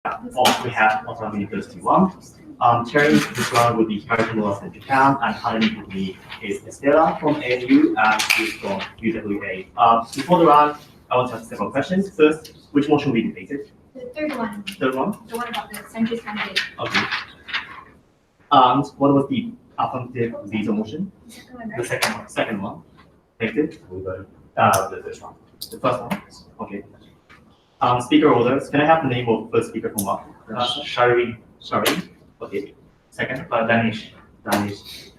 We have Otago University 1. Chairing this round will be Cardinal of Japan, and currently with me is Estela from ANU and she's from UWA. Before the round, I want to ask several questions. First, which motion we debated? The third one. Third one? The one about the centrist candidate. Okay. And what was the affirmative veto motion? The second one, right? The second one. Second one. Thank you. The first one. The first one. Okay. Speaker orders. Can I have the name of first speaker from what? Shari. Okay. Second. Danish. Danish.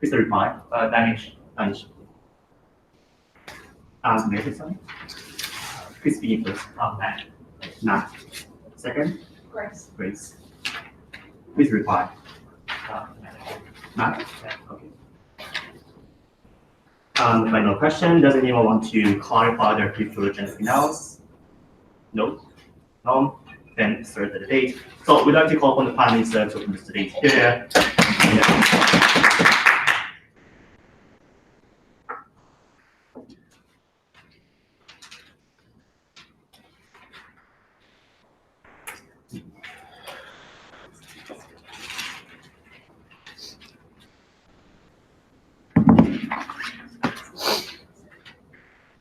Please reply. Danish. Danish. And next one. Please begin first. Matt. Nat. Second. Grace. Grace. Please reply. Matt. Yeah. Okay. The final question. Does anyone want to clarify their privilege and anything else? No? None? Then start the debate. So we'd like to call upon the Prime Minister to open this debate here.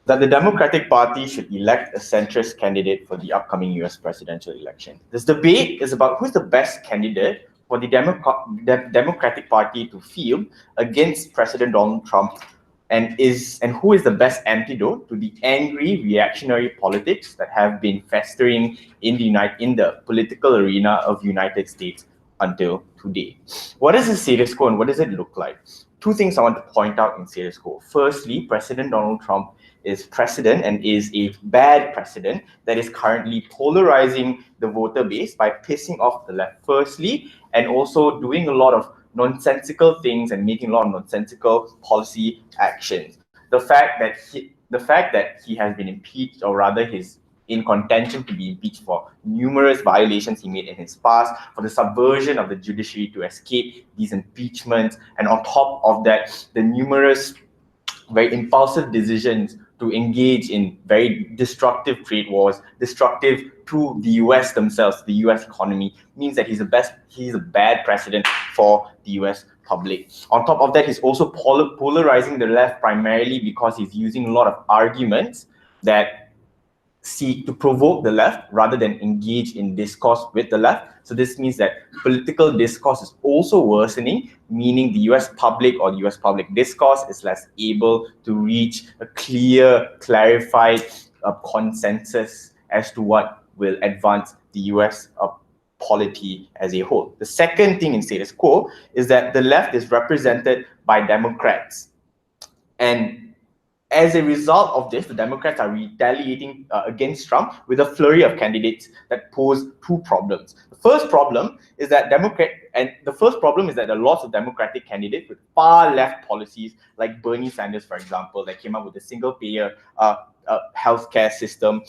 That the Democratic Party should elect a centrist candidate for the upcoming US presidential election. This debate is about who's the best candidate for the Democratic Party to field against President Donald Trump, and who is the best antidote to the angry reactionary politics that have been festering in the political arena of the United States until today. What is the status quo and what does it look like? Two things I want to point out in status quo. Firstly, President Donald Trump is president and is a bad president that is currently polarizing the voter base by pissing off the left firstly, and also doing a lot of nonsensical things and making a lot of nonsensical policy actions. The fact that he has been impeached, or rather he's in contention to be impeached for numerous violations he made in his past, for the subversion of the judiciary to escape these impeachments, and on top of that, the numerous very impulsive decisions to engage in very destructive trade wars, destructive to the US themselves, the US economy, means that he's a bad president for the US public. On top of that, he's also polarizing the left primarily because he's using a lot of arguments that seek to provoke the left rather than engage in discourse with the left. So this means that political discourse is also worsening, meaning the US public or the US public discourse is less able to reach a clear, clarified consensus as to what will advance the US polity as a whole. The second thing in status quo is that the left is represented by Democrats. And as a result of this, the Democrats are retaliating against Trump with a flurry of candidates that pose two problems. The first problem is that there are lots of Democratic candidates with far left policies, like Bernie Sanders, for example, that came up with a single-payer healthcare system.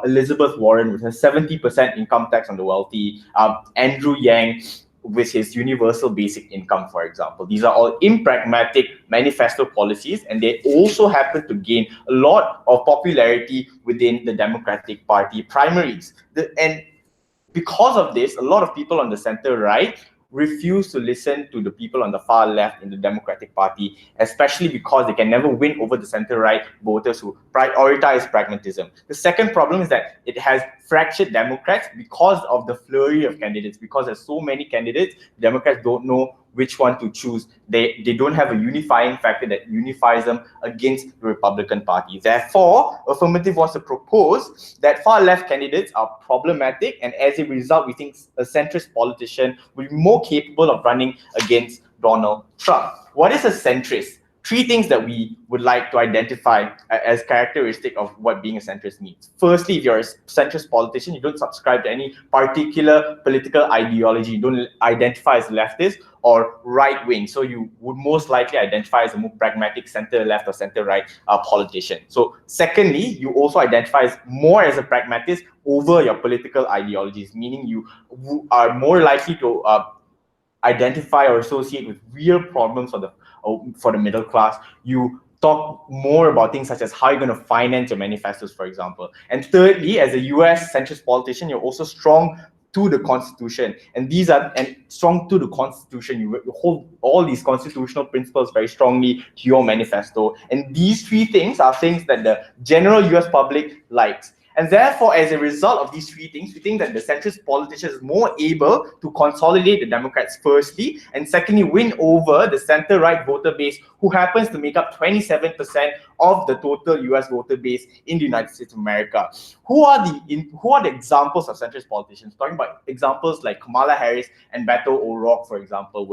Elizabeth Warren with her 70% income tax on the wealthy. Andrew Yang with his universal basic income, for example. These are all impragmatic manifesto policies, and they also happen to gain a lot of popularity within the Democratic Party primaries. And because of this, a lot of people on the center-right refuse to listen to the people on the far left in the Democratic Party, especially because they can never win over the center-right voters who prioritize pragmatism. The second problem is that it has fractured Democrats because of the flurry of candidates. Because there's so many candidates, Democrats don't know which one to choose. They don't have a unifying factor that unifies them against the Republican Party. Therefore, Affirmative wants to propose that far left candidates are problematic, and as a result, we think a centrist politician will be more capable of running against Donald Trump. What is a centrist? Three things that we would like to identify as characteristic of what being a centrist means. Firstly, if you're a centrist politician, you don't subscribe to any particular political ideology. You don't identify as leftist or right-wing. So you would most likely identify as a more pragmatic center-left or center-right politician. So secondly, you also identify more as a pragmatist over your political ideologies, meaning you are more likely to identify or associate with real problems for the middle class. You talk more about things such as how you're going to finance your manifestos, for example. And thirdly, as a US centrist politician, you're also strong to the Constitution, and strong to the Constitution. You hold all these constitutional principles very strongly to your manifesto, and these three things are things that the general US public likes. And therefore, as a result of these three things, we think that the centrist politician is more able to consolidate the Democrats firstly, and secondly, win over the center-right voter base, who happens to make up 27% of the total US voter base in the United States of America. Who are the examples of centrist politicians? Talking about examples like Kamala Harris and Beto O'Rourke, for example.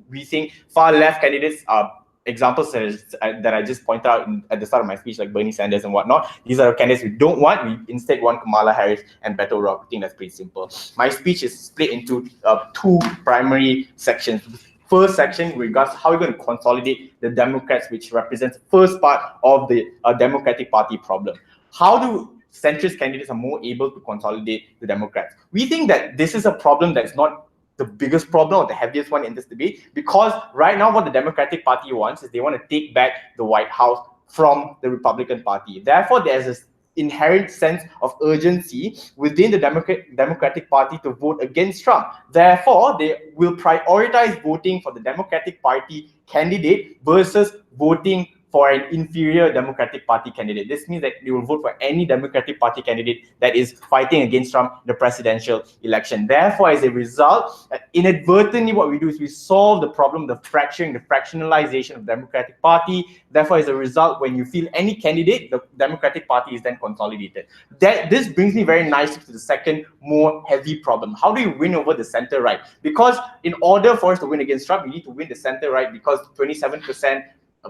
We think far left candidates are examples that I just pointed out at the start of my speech, like Bernie Sanders and whatnot. These are the candidates we don't want. We instead want Kamala Harris and Beto O'Rourke. I think that's pretty simple. My speech is split into two primary sections. First section regards how we're going to consolidate the Democrats, which represents the first part of the Democratic Party problem. How do centrist candidates are more able to consolidate the Democrats? We think that this is a problem that's not the biggest problem or the heaviest one in this debate, because right now what the Democratic Party wants is they want to take back the White House from the Republican Party. Therefore, there's this inherent sense of urgency within the Democratic Party to vote against Trump. Therefore, they will prioritize voting for the Democratic Party candidate versus voting for an inferior Democratic Party candidate. This means that they will vote for any Democratic Party candidate that is fighting against Trump in the presidential election. Therefore, as a result, inadvertently what we do is we solve the problem, the fracturing, the fractionalization of the Democratic Party. Therefore, as a result, when you feel any candidate, the Democratic Party is then consolidated. This brings me very nicely to the second, more heavy problem. How do you win over the center-right? Because in order for us to win against Trump, you need to win the center-right, because 27%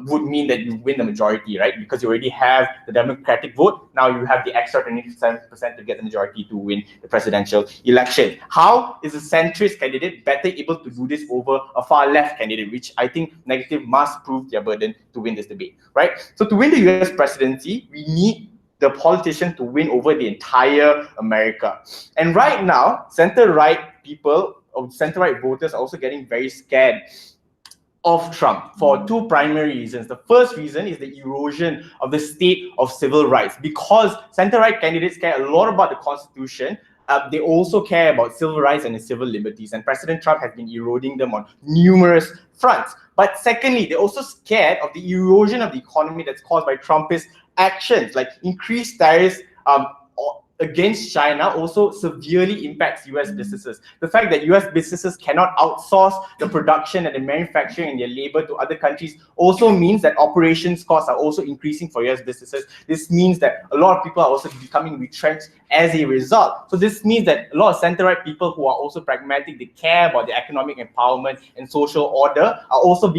would mean that you win the majority, right? Because you already have the Democratic vote. Now you have the extra 27% to get the majority to win the presidential election. How is a centrist candidate better able to do this over a far left candidate, which I think negative must prove their burden to win this debate, right? So to win the US presidency, we need the politician to win over the entire America. And right now, center-right people, or center-right voters, are also getting very scared of Trump for two primary reasons. The first reason is the erosion of the state of civil rights, because center-right candidates care a lot about the Constitution. They also care about civil rights and civil liberties, and President Trump has been eroding them on numerous fronts. But secondly, they're also scared of the erosion of the economy that's caused by Trumpist actions, like increased tariffs against China also severely impacts US businesses. The fact that US businesses cannot outsource the production and the manufacturing and their labor to other countries also means that operations costs are also increasing for US businesses. This means that a lot of people are also becoming retrenched as a result. So this means that a lot of center-right people who are also pragmatic, they care about the economic empowerment and social order, are also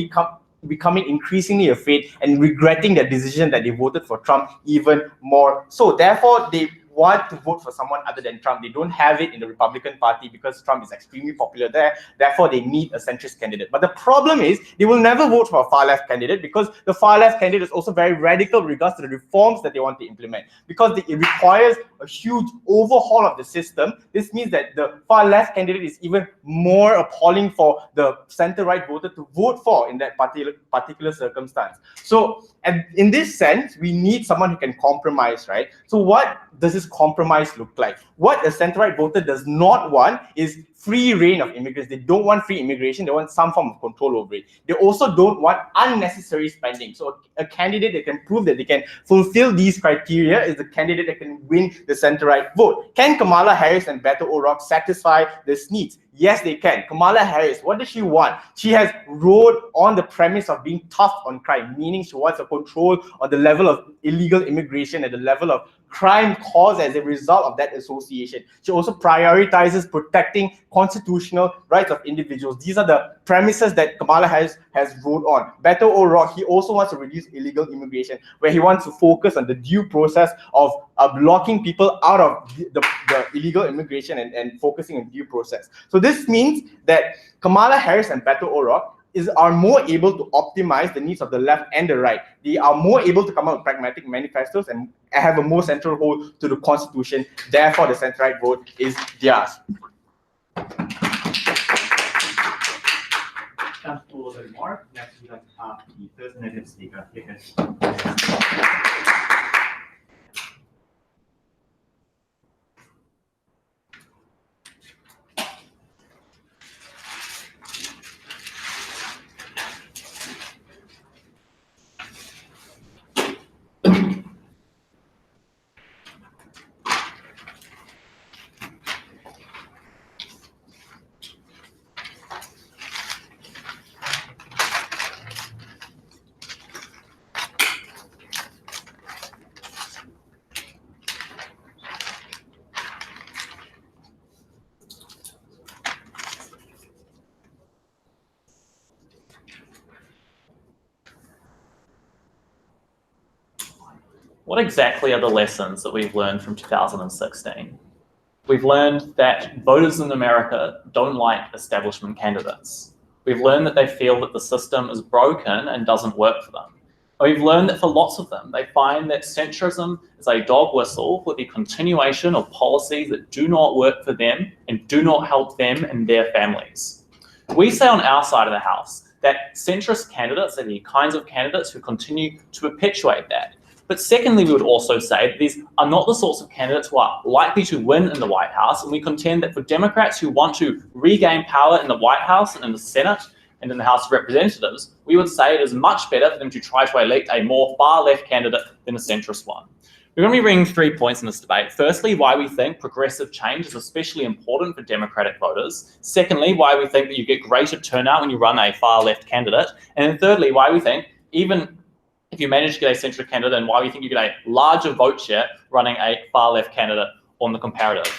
becoming increasingly afraid and regretting their decision that they voted for Trump even more. So therefore, they want to vote for someone other than Trump. They don't have it in the Republican Party because Trump is extremely popular there. Therefore, they need a centrist candidate. But the problem is they will never vote for a far-left candidate, because the far-left candidate is also very radical with regards to the reforms that they want to implement, because it requires a huge overhaul of the system. This means that the far-left candidate is even more appalling for the center-right voter to vote for in that particular circumstance. So, and in this sense, we need someone who can compromise, right? So what does this compromise look like? What a center-right voter does not want is free reign of immigrants. They don't want free immigration. They want some form of control over it. They also don't want unnecessary spending. So a candidate that can prove that they can fulfill these criteria is the candidate that can win the center-right vote. Can Kamala Harris and Beto O'Rourke satisfy these needs? Yes, they can. Kamala Harris, what does she want? She has rode on the premise of being tough on crime, meaning she wants a control on the level of illegal immigration and the level of crime caused as a result of that association. She also prioritizes protecting constitutional rights of individuals. These are the premises that Kamala Harris has rode on. Beto O'Rourke, he also wants to reduce illegal immigration, where he wants to focus on the due process of blocking people out of the illegal immigration and focusing on due process. So this means that Kamala Harris and Beto O'Rourke are more able to optimize the needs of the left and the right. They are more able to come up with pragmatic manifestos and have a more central hold to the Constitution. Therefore, the center-right vote is theirs. Thanks for the remark. Next, we have the first native speaker. What exactly are the lessons that we've learned from 2016? We've learned that voters in America don't like establishment candidates. We've learned that they feel that the system is broken and doesn't work for them. We've learned that for lots of them, they find that centrism is a dog whistle for the continuation of policies that do not work for them and do not help them and their families. We say on our side of the house that centrist candidates are the kinds of candidates who continue to perpetuate that. But secondly, we would also say that these are not the sorts of candidates who are likely to win in the White House, and we contend that for Democrats who want to regain power in the White House and in the Senate and in the House of Representatives, we would say it is much better for them to try to elect a more far-left candidate than a centrist one. We're going to be bringing 3 points in this debate. Firstly, why we think progressive change is especially important for Democratic voters. Secondly, why we think that you get greater turnout when you run a far-left candidate. And then thirdly, why we think even if you manage to get a centrist candidate, and why we think you get a larger vote share running a far-left candidate on the comparative.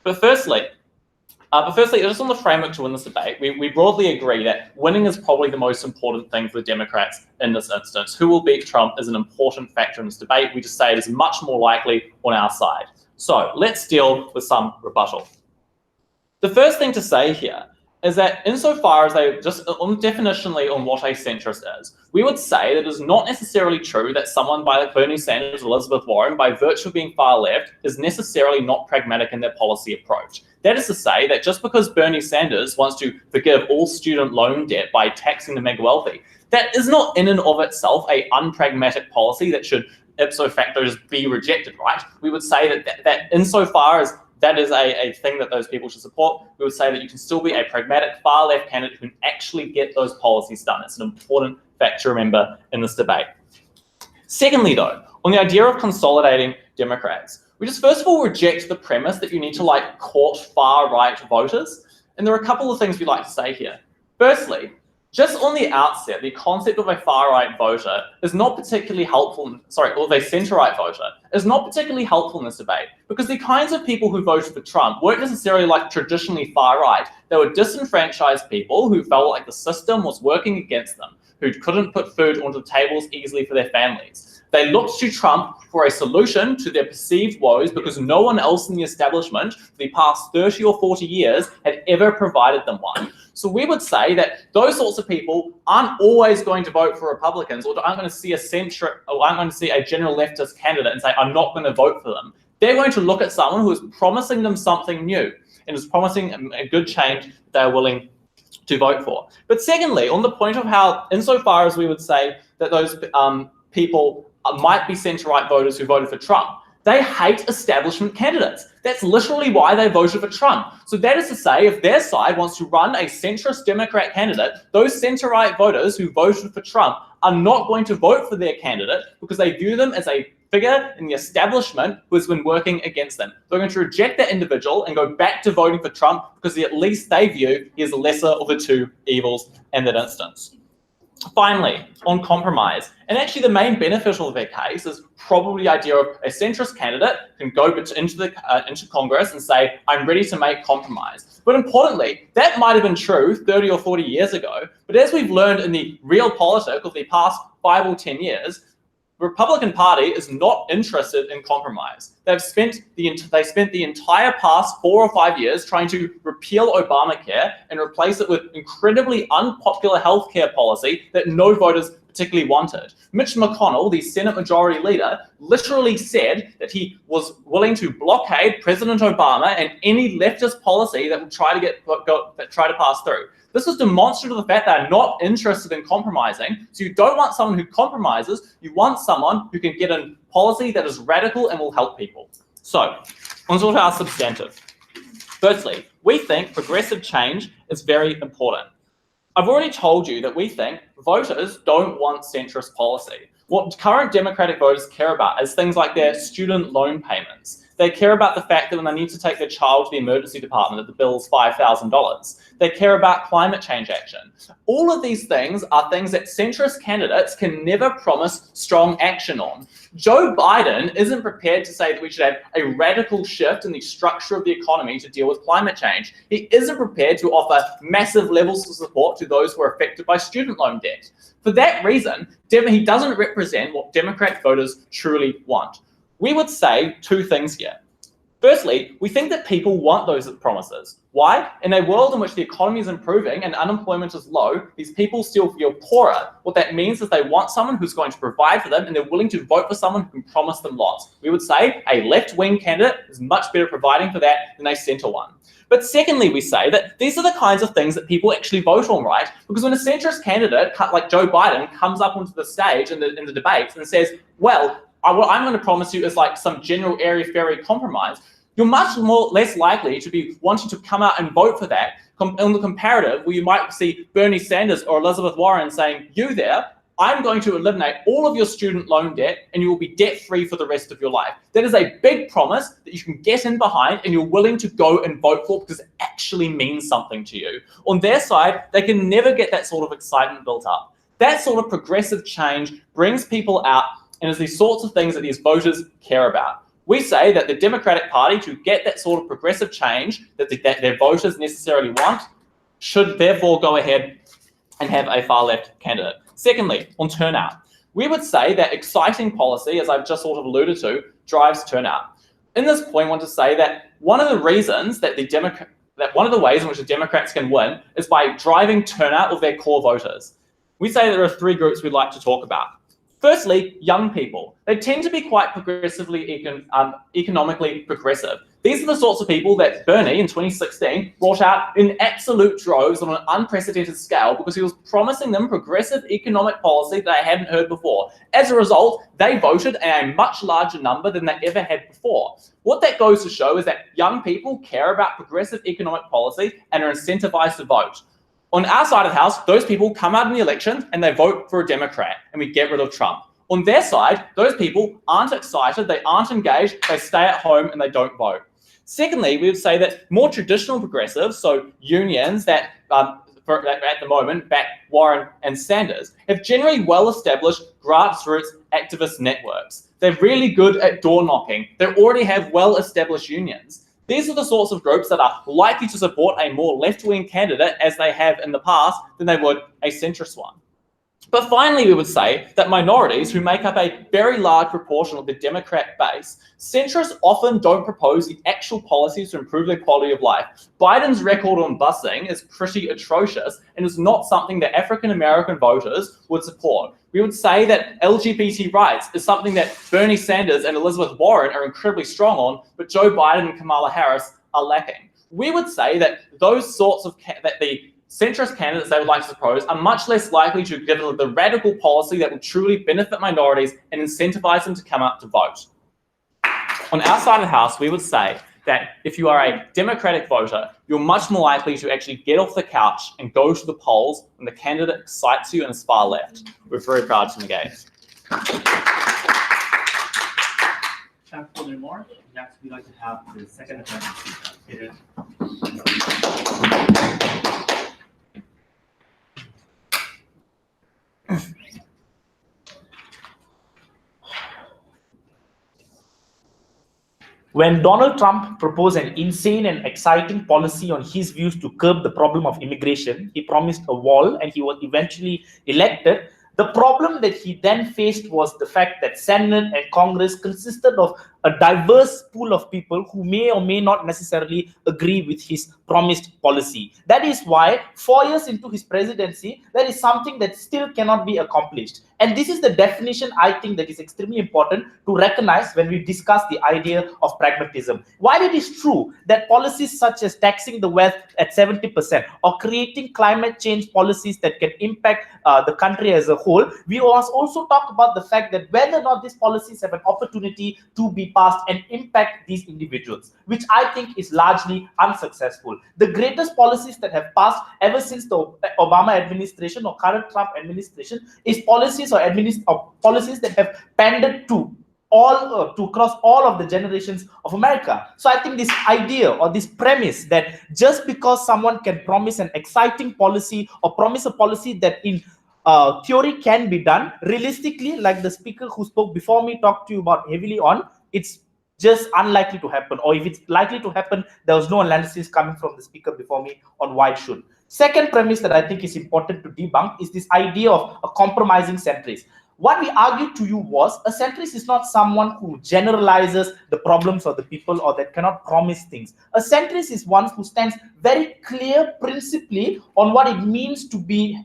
But firstly, just on the framework to win this debate, we broadly agree that winning is probably the most important thing for the Democrats in this instance. Who will beat Trump is an important factor in this debate. We just say it is much more likely on our side. So let's deal with some rebuttal. The first thing to say here is that insofar as they just definitionally on what a centrist is, we would say that it is not necessarily true that someone like Bernie Sanders or Elizabeth Warren, by virtue of being far left, is necessarily not pragmatic in their policy approach. That is to say that just because Bernie Sanders wants to forgive all student loan debt by taxing the mega wealthy, that is not in and of itself a unpragmatic policy that should ipso facto just be rejected, right? We would say that insofar as that is a thing that those people should support, we would say that you can still be a pragmatic far-left candidate who can actually get those policies done. It's an important fact to remember in this debate. Secondly, though, on the idea of consolidating Democrats, we just first of all reject the premise that you need to court far-right voters. And there are a couple of things we'd like to say here. Firstly, just on the outset, the concept of a far-right voter is not particularly helpful, or a centre-right voter is not particularly helpful in this debate, because the kinds of people who voted for Trump weren't necessarily traditionally far-right. They were disenfranchised people who felt like the system was working against them, who couldn't put food onto the tables easily for their families. They looked to Trump for a solution to their perceived woes because no one else in the establishment for the past 30 or 40 years had ever provided them one. So we would say that those sorts of people aren't always going to vote for Republicans, or aren't going to see a general leftist candidate and say, I'm not going to vote for them. They're going to look at someone who is promising them something new and is promising a good change that they're willing to vote for. But secondly, on the point of how, insofar as we would say that those people might be centre-right voters who voted for Trump, they hate establishment candidates. That's literally why they voted for Trump. So that is to say, if their side wants to run a centrist Democrat candidate, those centre-right voters who voted for Trump are not going to vote for their candidate because they view them as a figure in the establishment who has been working against them. They're going to reject that individual and go back to voting for Trump because at least they view he is the lesser of the two evils in that instance. Finally, on compromise, and actually the main benefit of their case is probably the idea of a centrist candidate can go into Congress and say, I'm ready to make compromise. But importantly, that might have been true 30 or 40 years ago, but as we've learned in the real politics of the past 5 or 10 years, the Republican Party is not interested in compromise. They've spent the entire past 4 or 5 years trying to repeal Obamacare and replace it with incredibly unpopular healthcare policy that no voters particularly wanted. Mitch McConnell, the Senate Majority Leader, literally said that he was willing to blockade President Obama and any leftist policy that would try to pass through. This was demonstrative of the fact that they're not interested in compromising. So you don't want someone who compromises, you want someone who can get a policy that is radical and will help people. So, on to our substantive. Firstly, we think progressive change is very important. I've already told you that we think voters don't want centrist policy. What current Democratic voters care about is things like their student loan payments. They care about the fact that when they need to take their child to the emergency department, that the bill is $5,000. They care about climate change action. All of these things are things that centrist candidates can never promise strong action on. Joe Biden isn't prepared to say that we should have a radical shift in the structure of the economy to deal with climate change. He isn't prepared to offer massive levels of support to those who are affected by student loan debt. For that reason, he doesn't represent what Democrat voters truly want. We would say two things here. Firstly, we think that people want those promises. Why? In a world in which the economy is improving and unemployment is low, these people still feel poorer. What that means is they want someone who's going to provide for them, and they're willing to vote for someone who can promise them lots. We would say a left-wing candidate is much better providing for that than a centre one. But secondly, we say that these are the kinds of things that people actually vote on, right? Because when a centrist candidate like Joe Biden comes up onto the stage in the debates and says, well, what I'm going to promise you is like some general airy-fairy compromise, you're much less likely to be wanting to come out and vote for that on the comparative, where you might see Bernie Sanders or Elizabeth Warren saying, you there, I'm going to eliminate all of your student loan debt and you will be debt-free for the rest of your life. That is a big promise that you can get in behind and you're willing to go and vote for because it actually means something to you. On their side, they can never get that sort of excitement built up. That sort of progressive change brings people out and is the sorts of things that these voters care about. We say that the Democratic Party, to get that sort of progressive change that their voters necessarily want, should therefore go ahead and have a far-left candidate. Secondly, on turnout, we would say that exciting policy, as I've just sort of alluded to, drives turnout. In this point, I want to say that one of the reasons that one of the ways in which the Democrats can win is by driving turnout of their core voters. We say there are three groups we'd like to talk about. Firstly, young people. They tend to be quite progressively economically progressive. These are the sorts of people that Bernie in 2016 brought out in absolute droves on an unprecedented scale because he was promising them progressive economic policy that they hadn't heard before. As a result, they voted in a much larger number than they ever had before. What that goes to show is that young people care about progressive economic policy and are incentivized to vote. On our side of the house, those people come out in the election and they vote for a Democrat and we get rid of Trump. On their side, those people aren't excited, they aren't engaged, they stay at home and they don't vote. Secondly, we would say that more traditional progressives, so unions that at the moment back Warren and Sanders, have generally well-established grassroots activist networks. They're really good at door knocking. They already have well-established unions. These are the sorts of groups that are likely to support a more left-wing candidate as they have in the past than they would a centrist one. But finally, we would say that minorities who make up a very large proportion of the Democrat base, centrists often don't propose the actual policies to improve their quality of life. Biden's record on busing is pretty atrocious and is not something that African-American voters would support. We would say that LGBT rights is something that Bernie Sanders and Elizabeth Warren are incredibly strong on, but Joe Biden and Kamala Harris are lacking. We would say that those sorts of the centrist candidates they would like to propose are much less likely to give the radical policy that will truly benefit minorities and incentivize them to come out to vote. On our side of the house, we would say that if you are a Democratic voter, you're much more likely to actually get off the couch and go to the polls when the candidate excites you and is far left. We're very proud to engage. Time for the remark. Next, we'd like to have the second speaker. When Donald Trump proposed an insane and exciting policy on his views to curb the problem of immigration, he promised a wall and he was eventually elected. The problem that he then faced was the fact that Senate and Congress consisted of a diverse pool of people who may or may not necessarily agree with his promised policy. That is why 4 years into his presidency, there is something that still cannot be accomplished. And this is the definition I think that is extremely important to recognize when we discuss the idea of pragmatism. While it is true that policies such as taxing the wealth at 70% or creating climate change policies that can impact the country as a whole, we must also talk about the fact that whether or not these policies have an opportunity to be passed and impact these individuals, which I think is largely unsuccessful. The greatest policies that have passed ever since the Obama administration or current Trump administration is policies or policies that have pandered to across all of the generations of America. So I think this idea or this premise that just because someone can promise an exciting policy or promise a policy that in theory can be done, realistically, like the speaker who spoke before me talked to you about heavily on, it's just unlikely to happen. Or if it's likely to happen, there was no analysis coming from the speaker before me on why it should. Second premise that I think is important to debunk is this idea of a compromising centrist. What we argued to you was a centrist is not someone who generalizes the problems of the people or that cannot promise things. A centrist is one who stands very clear principally on what it means to be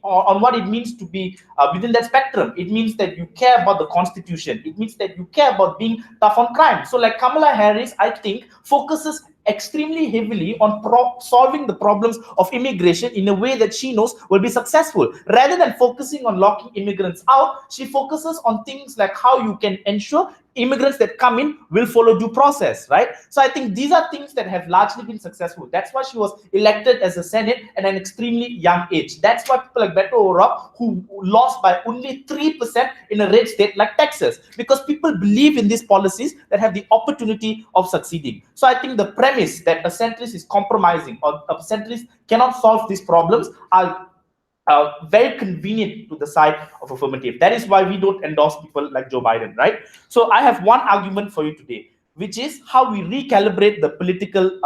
within that spectrum. It means that you care about the Constitution. It means that you care about being tough on crime. So like Kamala Harris, I think, focuses extremely heavily on solving the problems of immigration in a way that she knows will be successful. Rather than focusing on locking immigrants out, she focuses on things like how you can ensure immigrants that come in will follow due process, right? So I think these are things that have largely been successful. That's why she was elected as a Senate at an extremely young age. That's why people like Beto O'Rourke, who lost by only 3% in a red state like Texas, because people believe in these policies that have the opportunity of succeeding. So I think the premise that a centrist is compromising or a centrist cannot solve these problems are very convenient to the side of affirmative. That is why we don't endorse people like Joe Biden, right? So I have one argument for you today, which is how we recalibrate the political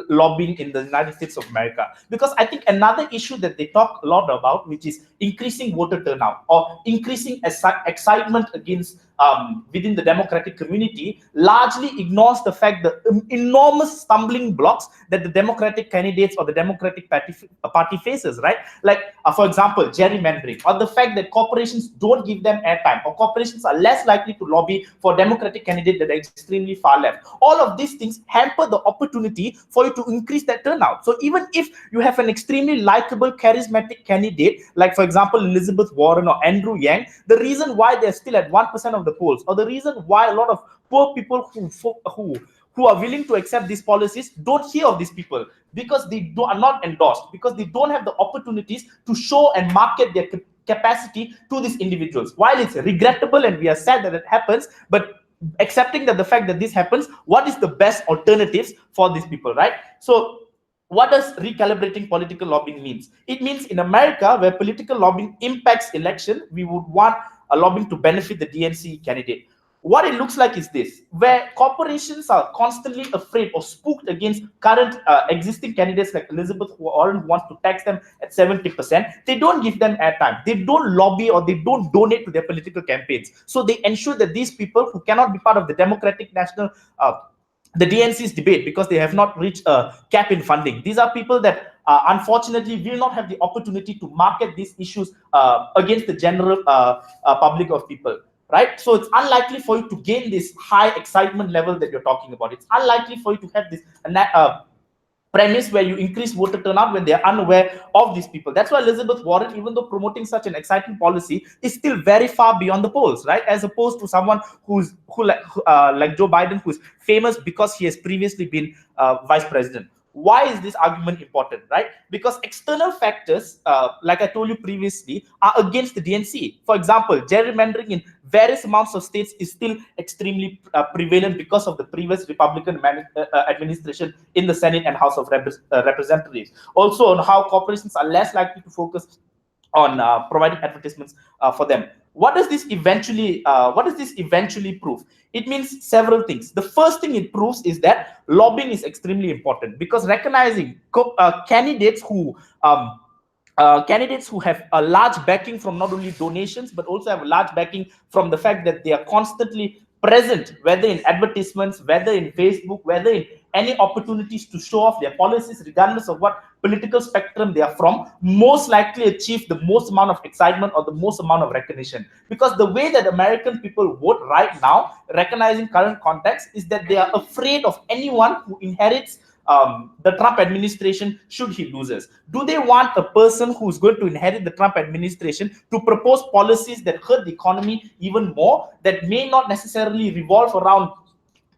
lobbying in the United States of America. Because I think another issue that they talk a lot about, which is increasing voter turnout or increasing excitement against within the Democratic community, largely ignores the fact that enormous stumbling blocks that the Democratic candidates or the Democratic party faces, right? Like, for example, gerrymandering, or the fact that corporations don't give them airtime, or corporations are less likely to lobby for Democratic candidates that are extremely far left. All of these things hamper the opportunity for you to increase that turnout. So even if you have an extremely likable, charismatic candidate, like for example, Elizabeth Warren or Andrew Yang, the reason why they're still at 1% of the polls, or the reason why a lot of poor people who are willing to accept these policies don't hear of these people, because they are not endorsed, because they don't have the opportunities to show and market their capacity to these individuals. While it's regrettable and we are sad that it happens, but accepting that the fact that this happens, what is the best alternatives for these people, right? So what does recalibrating political lobbying means? It means in America, where political lobbying impacts election, we would want a lobbying to benefit the DNC candidate. What it looks like is this, where corporations are constantly afraid or spooked against current existing candidates like Elizabeth Warren, who wants to tax them at 70%. They don't give them airtime. They don't lobby or they don't donate to their political campaigns. So they ensure that these people who cannot be part of the Democratic National the DNC's debate, because they have not reached a cap in funding. These are people that unfortunately will not have the opportunity to market these issues against the general public of people, right? So it's unlikely for you to gain this high excitement level that you're talking about. It's unlikely for you to have this premise where you increase voter turnout when they're unaware of these people. That's why Elizabeth Warren, even though promoting such an exciting policy, is still very far beyond the polls, right? As opposed to someone who like Joe Biden, who's famous because he has previously been vice president. Why is this argument important, right? Because external factors, like I told you previously, are against the DNC. For example, gerrymandering in various amounts of states is still extremely prevalent because of the previous Republican administration in the Senate and House of Representatives. Also, on how corporations are less likely to focus on providing advertisements for them. What does this eventually prove? It means several things. The first thing it proves is that lobbying is extremely important, because recognizing candidates who have a large backing from not only donations but also have a large backing from the fact that they are constantly present, whether in advertisements, whether in Facebook, whether in any opportunities to show off their policies, regardless of what political spectrum they are from, most likely achieve the most amount of excitement or the most amount of recognition. Because the way that American people vote right now, recognizing current context, is that they are afraid of anyone who inherits the Trump administration should he loses. Do they want a person who's going to inherit the Trump administration to propose policies that hurt the economy even more, that may not necessarily revolve around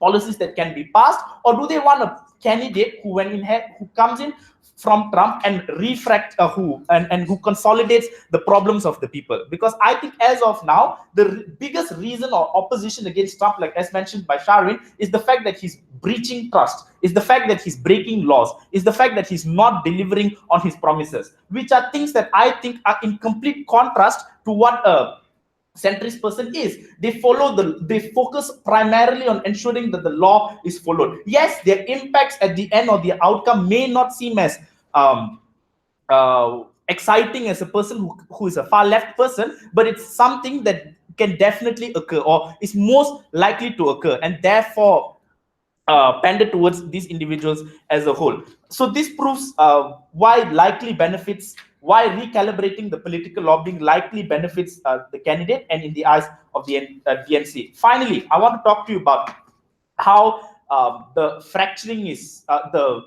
policies that can be passed? Or do they want a candidate who who comes in from Trump and who consolidates the problems of the people. Because I think as of now, the biggest reason or opposition against Trump, like as mentioned by Sharon, is the fact that he's breaching trust, is the fact that he's breaking laws, is the fact that he's not delivering on his promises, which are things that I think are in complete contrast to what a centrist person is. They focus primarily on ensuring that the law is followed. Yes, their impacts at the end or the outcome may not seem as exciting as a person who is a far left person, but it's something that can definitely occur or is most likely to occur, and therefore pander towards these individuals as a whole. So this proves why recalibrating the political lobbying likely benefits the candidate and in the eyes of the DNC. Finally, I want to talk to you about how the fracturing is the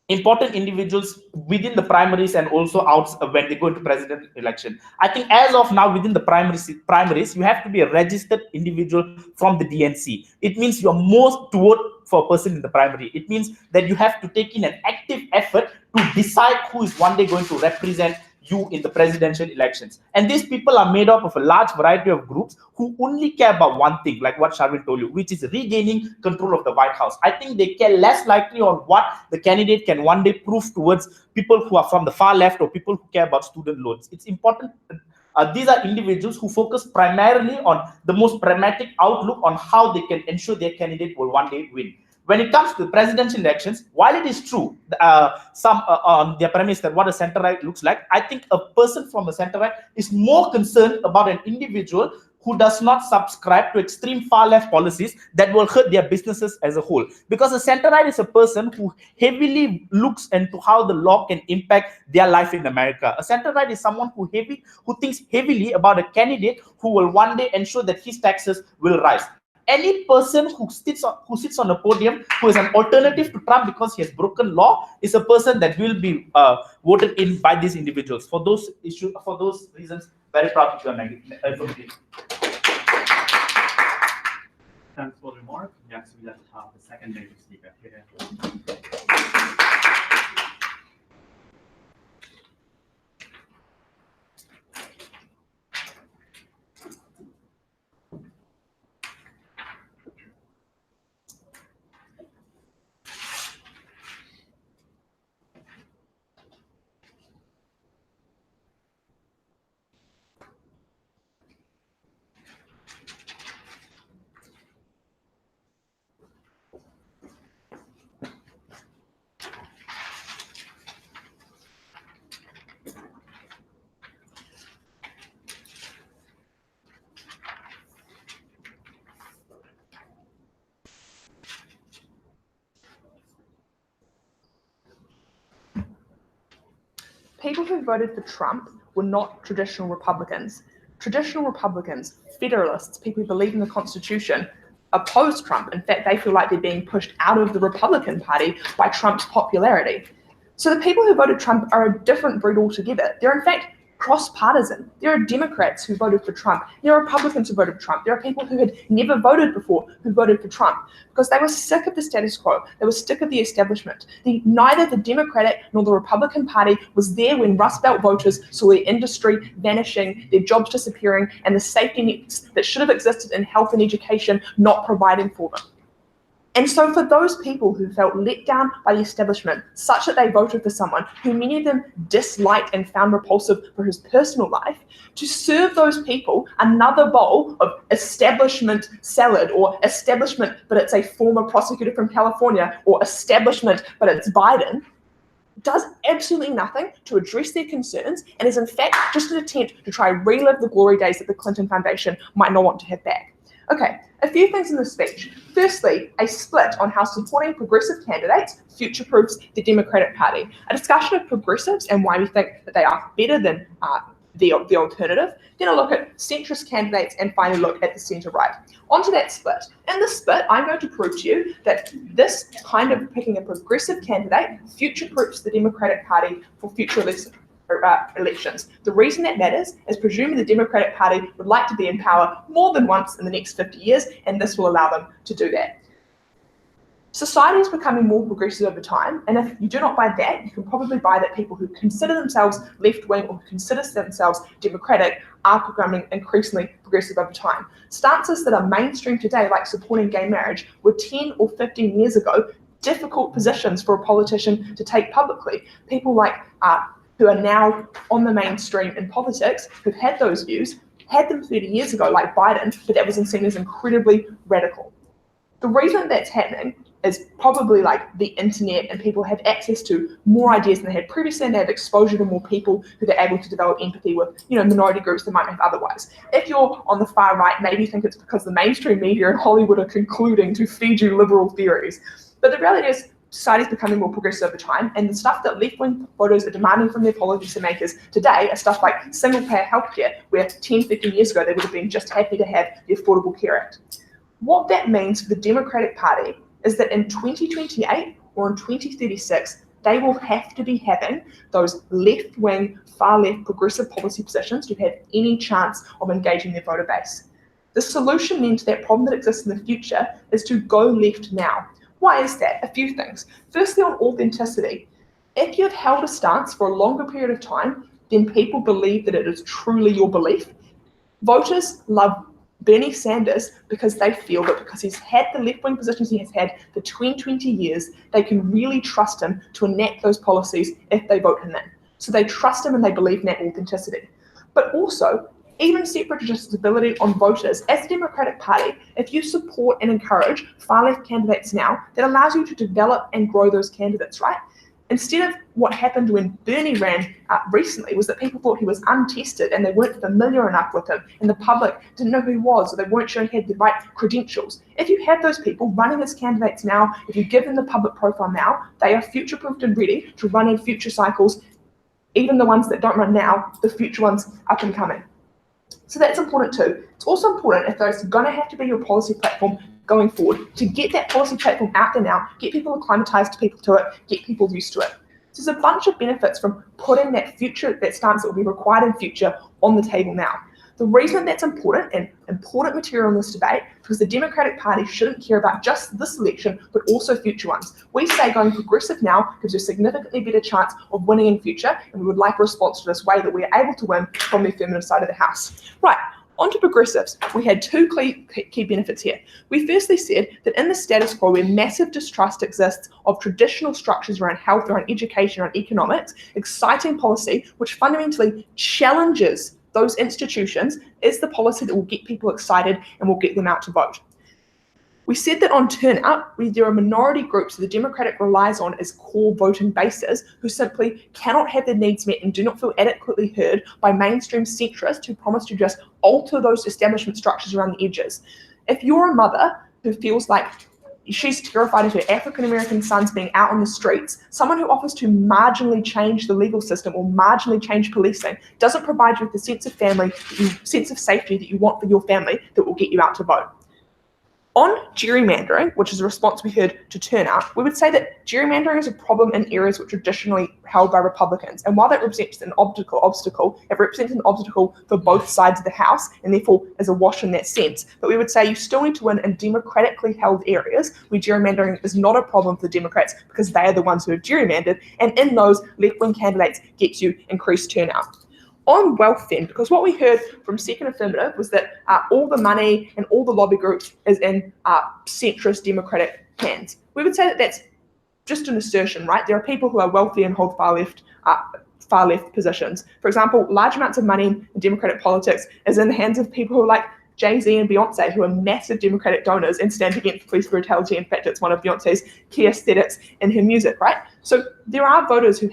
important individuals within the primaries and also out when they go into presidential election. I think as of now, within the primaries, you have to be a registered individual from the DNC. It means you're most to vote for a person in the primary. It means that you have to take in an active effort to decide who is one day going to represent you in the presidential elections. And these people are made up of a large variety of groups who only care about one thing, like what Sharvin told you, which is regaining control of the White House. I think they care less likely on what the candidate can one day prove towards people who are from the far left or people who care about student loans. It's important. These are individuals who focus primarily on the most pragmatic outlook on how they can ensure their candidate will one day win. When it comes to the presidential elections, while it is true, some on their premise that what a center-right looks like, I think a person from a center-right is more concerned about an individual who does not subscribe to extreme far-left policies that will hurt their businesses as a whole. Because a center-right is a person who heavily looks into how the law can impact their life in America. A center-right is someone who thinks heavily about a candidate who will one day ensure that his taxes will rise. Any person who sits on a podium who is an alternative to Trump because he has broken law is a person that will be voted in by these individuals. For those reasons, very proud to be on. Thanks for the remark. Next, we have the second major speaker here. People who voted for Trump were not traditional Republicans. Traditional Republicans, Federalists, people who believe in the Constitution, oppose Trump. In fact, they feel like they're being pushed out of the Republican Party by Trump's popularity. So the people who voted Trump are a different breed altogether. They're in fact cross-partisan. There are Democrats who voted for Trump. There are Republicans who voted for Trump. There are people who had never voted before who voted for Trump because they were sick of the status quo. They were sick of the establishment. Neither the Democratic nor the Republican Party was there when Rust Belt voters saw their industry vanishing, their jobs disappearing, and the safety nets that should have existed in health and education not providing for them. And so for those people who felt let down by the establishment, such that they voted for someone who many of them disliked and found repulsive for his personal life, to serve those people another bowl of establishment salad, or establishment but it's a former prosecutor from California, or establishment but it's Biden, does absolutely nothing to address their concerns and is in fact just an attempt to try and relive the glory days that the Clinton Foundation might not want to have back. Okay, a few things in the speech. Firstly, a split on how supporting progressive candidates future-proofs the Democratic Party. A discussion of progressives and why we think that they are better than the alternative. Then a look at centrist candidates, and finally look at the centre-right. Onto that split. In the split, I'm going to prove to you that this kind of picking a progressive candidate future-proofs the Democratic Party for future elections. The reason that matters is presuming the Democratic Party would like to be in power more than once in the next 50 years, and this will allow them to do that. Society is becoming more progressive over time, and if you do not buy that, you can probably buy that people who consider themselves left-wing or who consider themselves democratic are becoming increasingly progressive over time. Stances that are mainstream today, like supporting gay marriage, were 10 or 15 years ago difficult positions for a politician to take publicly. People like who are now on the mainstream in politics, who've had those views, had them 30 years ago, like Biden, but that was seen as incredibly radical. The reason that's happening is probably like the internet, and people have access to more ideas than they had previously, and they have exposure to more people who they're able to develop empathy with, minority groups they might have otherwise. If you're on the far right, maybe you think it's because the mainstream media and Hollywood are concluding to feed you liberal theories. But the reality is, society is becoming more progressive over time, and the stuff that left-wing voters are demanding from their policymakers today are stuff like single-payer healthcare, where 10, 15 years ago they would have been just happy to have the Affordable Care Act. What that means for the Democratic Party is that in 2028 or in 2036, they will have to be having those left-wing, far-left progressive policy positions to have any chance of engaging their voter base. The solution then to that problem that exists in the future is to go left now. Why is that? A few things. Firstly, on authenticity. If you've held a stance for a longer period of time, then people believe that it is truly your belief. Voters love Bernie Sanders because they feel that because he's had the left-wing positions he has had for 20 years, they can really trust him to enact those policies if they vote him in. So they trust him and they believe in that authenticity. But also, even separate adjustability on voters, as the Democratic Party, if you support and encourage far-left candidates now, that allows you to develop and grow those candidates, right? Instead of what happened when Bernie ran recently was that people thought he was untested and they weren't familiar enough with him, and the public didn't know who he was, or they weren't sure he had the right credentials. If you have those people running as candidates now, if you give them the public profile now, they are future-proofed and ready to run in future cycles, even the ones that don't run now, the future ones up and coming. So that's important too. It's also important if there's going to have to be your policy platform going forward to get that policy platform out there now, get people acclimatized to it, get people used to it. So there's a bunch of benefits from putting that stance that will be required in future on the table now. The reason that's important and important material in this debate, because the Democratic Party shouldn't care about just this election, but also future ones. We say going progressive now gives you a significantly better chance of winning in future, and we would like a response to this way that we are able to win from the affirmative side of the House. Right. On to progressives, we had two key benefits here. We firstly said that in the status quo where massive distrust exists of traditional structures around health, around education, around economics, exciting policy which fundamentally challenges those institutions is the policy that will get people excited and will get them out to vote. We said that on Turnout, there are minority groups that the Democratic relies on as core voting bases who simply cannot have their needs met and do not feel adequately heard by mainstream centrists who promise to just alter those establishment structures around the edges. If you're a mother who feels like she's terrified of her African-American sons being out on the streets, someone who offers to marginally change the legal system or marginally change policing doesn't provide you with the sense of family, sense of safety that you want for your family that will get you out to vote. On gerrymandering, which is a response we heard to Turnout, we would say that gerrymandering is a problem in areas which are traditionally held by Republicans. And while that represents an obstacle, it represents an obstacle for both sides of the House, and therefore is a wash in that sense. But we would say you still need to win in democratically held areas where gerrymandering is not a problem for the Democrats because they are the ones who have gerrymandered, and in those, left-wing candidates get you increased turnout. On wealth then, because what we heard from Second Affirmative was that all the money and all the lobby groups is in centrist Democratic hands. We would say that that's just an assertion, right? There are people who are wealthy and hold far left positions. For example, large amounts of money in Democratic politics is in the hands of people who are like Jay-Z and Beyonce, who are massive Democratic donors and stand against police brutality. In fact, it's one of Beyonce's key aesthetics in her music, right? So there are voters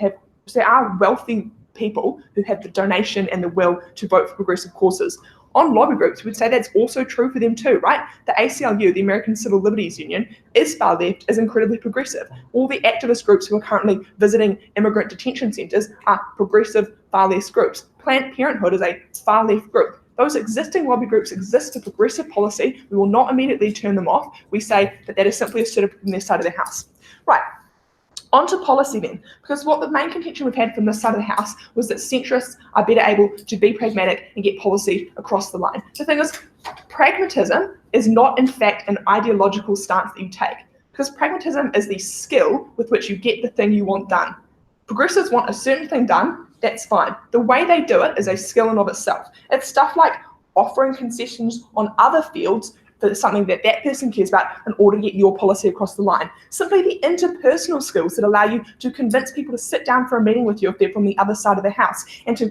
there are wealthy people who have the donation and the will to vote for progressive causes. On lobby groups, we'd say that's also true for them too, right? The ACLU, the American Civil Liberties Union, is far left, is incredibly progressive. All the activist groups who are currently visiting immigrant detention centres are progressive, far left groups. Planned Parenthood is a far left group. Those existing lobby groups exist for progressive policy. We will not immediately turn them off. We say that is simply asserted from their side of the House. Right. On to policy then, because what the main contention we've had from this side of the House was that centrists are better able to be pragmatic and get policy across the line. The thing is, pragmatism is not in fact an ideological stance that you take. because pragmatism is the skill with which you get the thing you want done. Progressives want a certain thing done, that's fine. The way they do it is a skill in of itself. It's stuff like offering concessions on other fields for something that that person cares about in order to get your policy across the line. Simply the interpersonal skills that allow you to convince people to sit down for a meeting with you if they're from the other side of the house, and to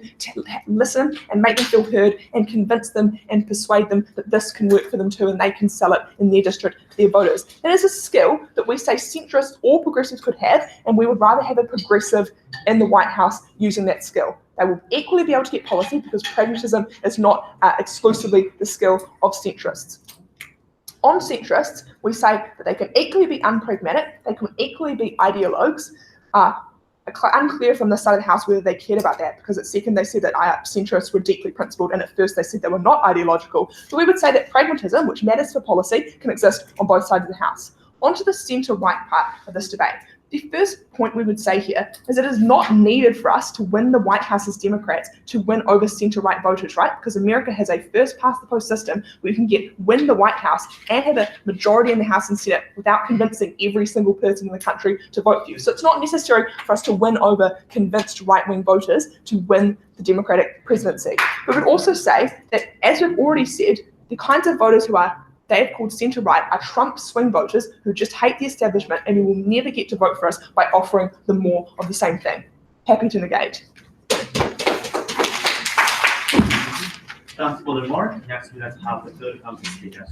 listen and make them feel heard and convince them and persuade them that this can work for them too and they can sell it in their district to their voters. That is a skill that we say centrists or progressives could have, and we would rather have a progressive in the White House using that skill. They will equally be able to get policy because pragmatism is not exclusively the skill of centrists. On centrists, we say that they can equally be unpragmatic, they can equally be ideologues. Unclear from this side of the house whether they cared about that, because at second they said that centrists were deeply principled, and at first they said they were not ideological. So we would say that pragmatism, which matters for policy, can exist on both sides of the house. On to the centre-right part of this debate. The first point we would say here is it is not needed for us to win the White House as Democrats to win over centre-right voters, right? Because America has a first-past-the-post system where you can win the White House and have a majority in the House and Senate without convincing every single person in the country to vote for you. So it's not necessary for us to win over convinced right-wing voters to win the Democratic presidency. But we would also say that, as we've already said, the kinds of voters who are they have called centre-right are Trump swing voters who just hate the establishment and who will never get to vote for us by offering them more of the same thing. Happy to negate. Thanks for the remark. Next, we have the third speaker.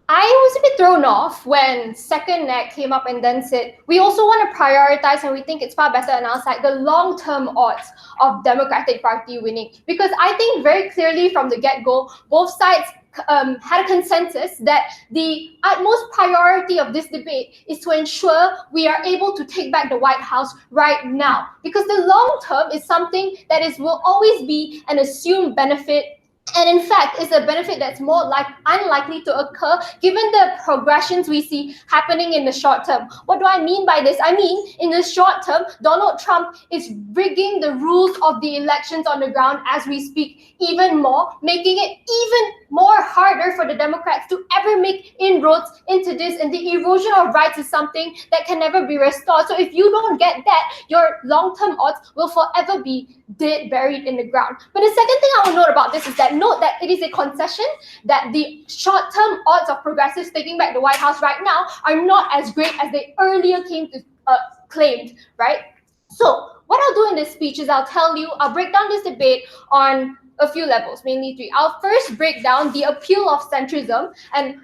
I was a bit thrown off when Second Net came up and then said, we also want to prioritize, and we think it's far better on our side, the long-term odds of Democratic Party winning. Because I think very clearly from the get-go, both sides had a consensus that the utmost priority of this debate is to ensure we are able to take back the White House right now. Because the long term is something that will always be an assumed benefit, and in fact, it's a benefit that's more unlikely to occur given the progressions we see happening in the short term. What do I mean by this? I mean, in the short term, Donald Trump is rigging the rules of the elections on the ground as we speak even more, making it even more harder for the Democrats to ever make inroads into this, and the erosion of rights is something that can never be restored. So if you don't get that, your long-term odds will forever be dead, buried in the ground. But the second thing I will note about this is that note that it is a concession that the short-term odds of progressives taking back the White House right now are not as great as they earlier claimed, right? So what I'll do in this speech is I'll break down this debate on a few levels, mainly three. I'll first break down the appeal of centrism and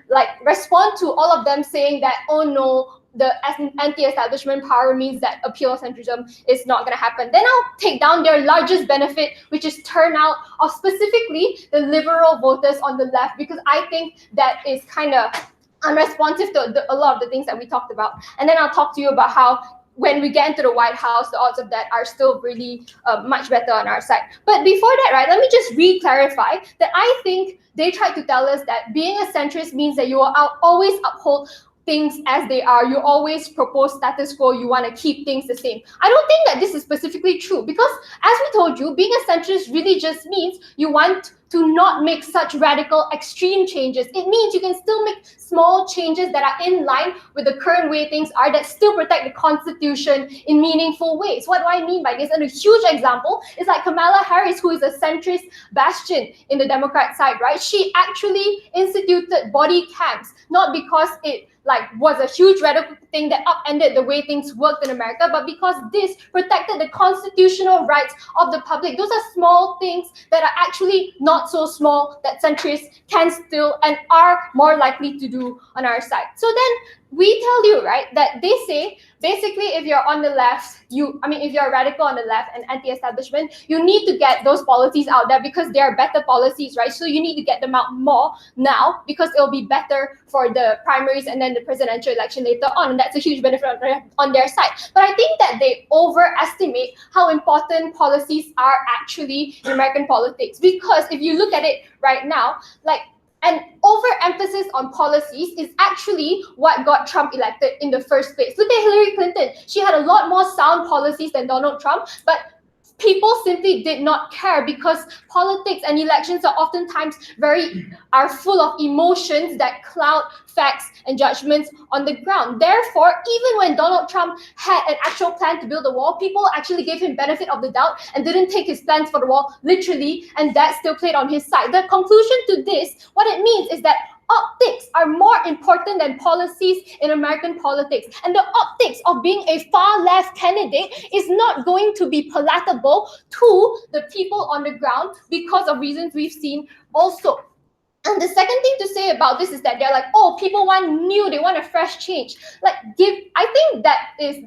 respond to all of them saying that, oh no, the anti-establishment power means that appeal of centrism is not going to happen. Then I'll take down their largest benefit, which is turnout of specifically the liberal voters on the left, because I think that is kind of unresponsive to a lot of the things that we talked about. And then I'll talk to you about how when we get into the White House, the odds of that are still really much better on our side. But before that, right, let me just re-clarify that I think they tried to tell us that being a centrist means that you will always uphold things as they are. You always propose status quo. You want to keep things the same. I don't think that this is specifically true, because as we told you, being a centrist really just means you want to not make such radical extreme changes. It means you can still make small changes that are in line with the current way things are, that still protect the Constitution in meaningful ways. What do I mean by this? And a huge example is like Kamala Harris, who is a centrist bastion in the Democrat side, right? She actually instituted body cams, not because it was a huge radical thing that upended the way things worked in America, but because this protected the constitutional rights of the public. Those are small things that are actually not so small that centrists can still and are more likely to do on our side. So then we tell you, right, that they say basically if you're on the left, if you're a radical on the left and anti-establishment, you need to get those policies out there because they are better policies, right? So you need to get them out more now because it'll be better for the primaries and then the presidential election later on. And that's a huge benefit on their side. But I think that they overestimate how important policies are actually in American politics. Because if you look at it right now, like, an overemphasis on policies is actually what got Trump elected in the first place. Look at Hillary Clinton. She had a lot more sound policies than Donald Trump, but people simply did not care because politics and elections are oftentimes are full of emotions that cloud facts and judgments on the ground. Therefore, even when Donald Trump had an actual plan to build a wall, people actually gave him benefit of the doubt and didn't take his plans for the wall literally, and that still played on his side. The conclusion to this, what it means is that optics are more important than policies in American politics. And the optics of being a far left candidate is not going to be palatable to the people on the ground because of reasons we've seen also. And the second thing to say about this is that they're like, oh, people want new, they want a fresh change. I think that is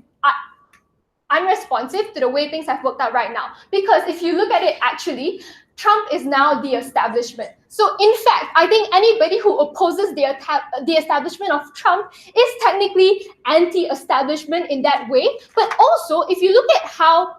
unresponsive to the way things have worked out right now. Because if you look at it actually, Trump is now the establishment. So in fact, I think anybody who opposes the establishment of Trump is technically anti-establishment in that way. But also, if you look at how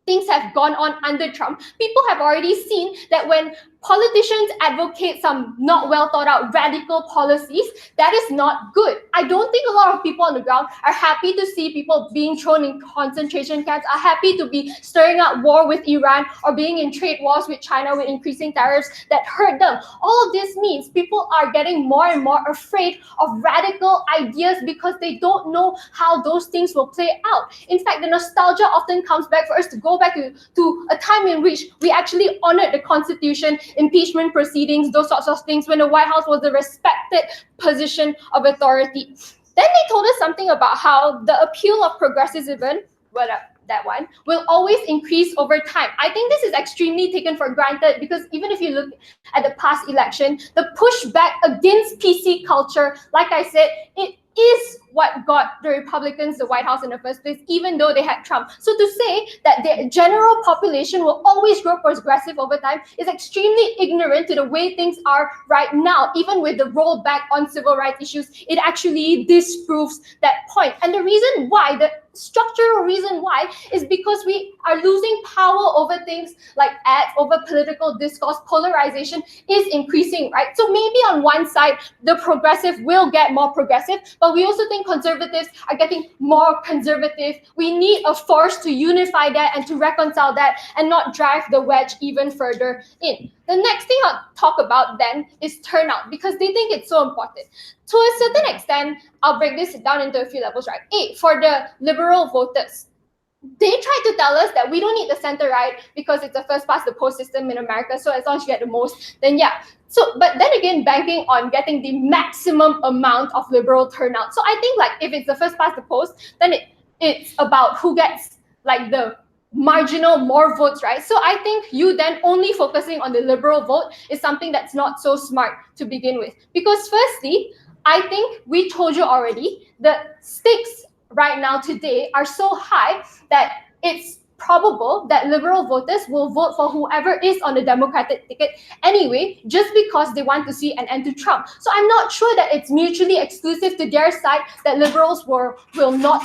things have gone on under Trump, people have already seen that when politicians advocate some not well thought out radical policies, that is not good. I don't think a lot of people on the ground are happy to see people being thrown in concentration camps, are happy to be stirring up war with Iran or being in trade wars with China with increasing tariffs that hurt them. All of this means people are getting more and more afraid of radical ideas because they don't know how those things will play out. In fact, the nostalgia often comes back for us to go back to a time in which we actually honored the Constitution, impeachment proceedings, those sorts of things, when the White House was a respected position of authority. Then they told us something about how the appeal of progressivism, will always increase over time. I think this is extremely taken for granted because even if you look at the past election, the pushback against PC culture, like I said, it is what got the Republicans the White House in the first place, even though they had Trump. So to say that the general population will always grow progressive over time is extremely ignorant to the way things are right now. Even with the rollback on civil rights issues, it actually disproves that point. And the reason why, the structural reason why, is because we are losing power over things like ads, over political discourse. Polarization is increasing, right? So maybe on one side, the progressive will get more progressive, but we also think conservatives are getting more conservative. We need a force to unify that and to reconcile that and not drive the wedge even further in. The next thing I'll talk about then is turnout, because they think it's so important. To a certain extent, I'll break this down into a few levels, right? For the liberal voters, they try to tell us that we don't need the center right because it's a first past the post system in America. So as long as you get the most, then yeah. So, but then again, banking on getting the maximum amount of liberal turnout. So I think if it's the first past the post, then it's about who gets the marginal more votes, right? So I think you then only focusing on the liberal vote is something that's not so smart to begin with. Because firstly, I think we told you already, the stakes right now today are so high that it's probable that liberal voters will vote for whoever is on the Democratic ticket anyway, just because they want to see an end to Trump. So I'm not sure that it's mutually exclusive to their side that liberals will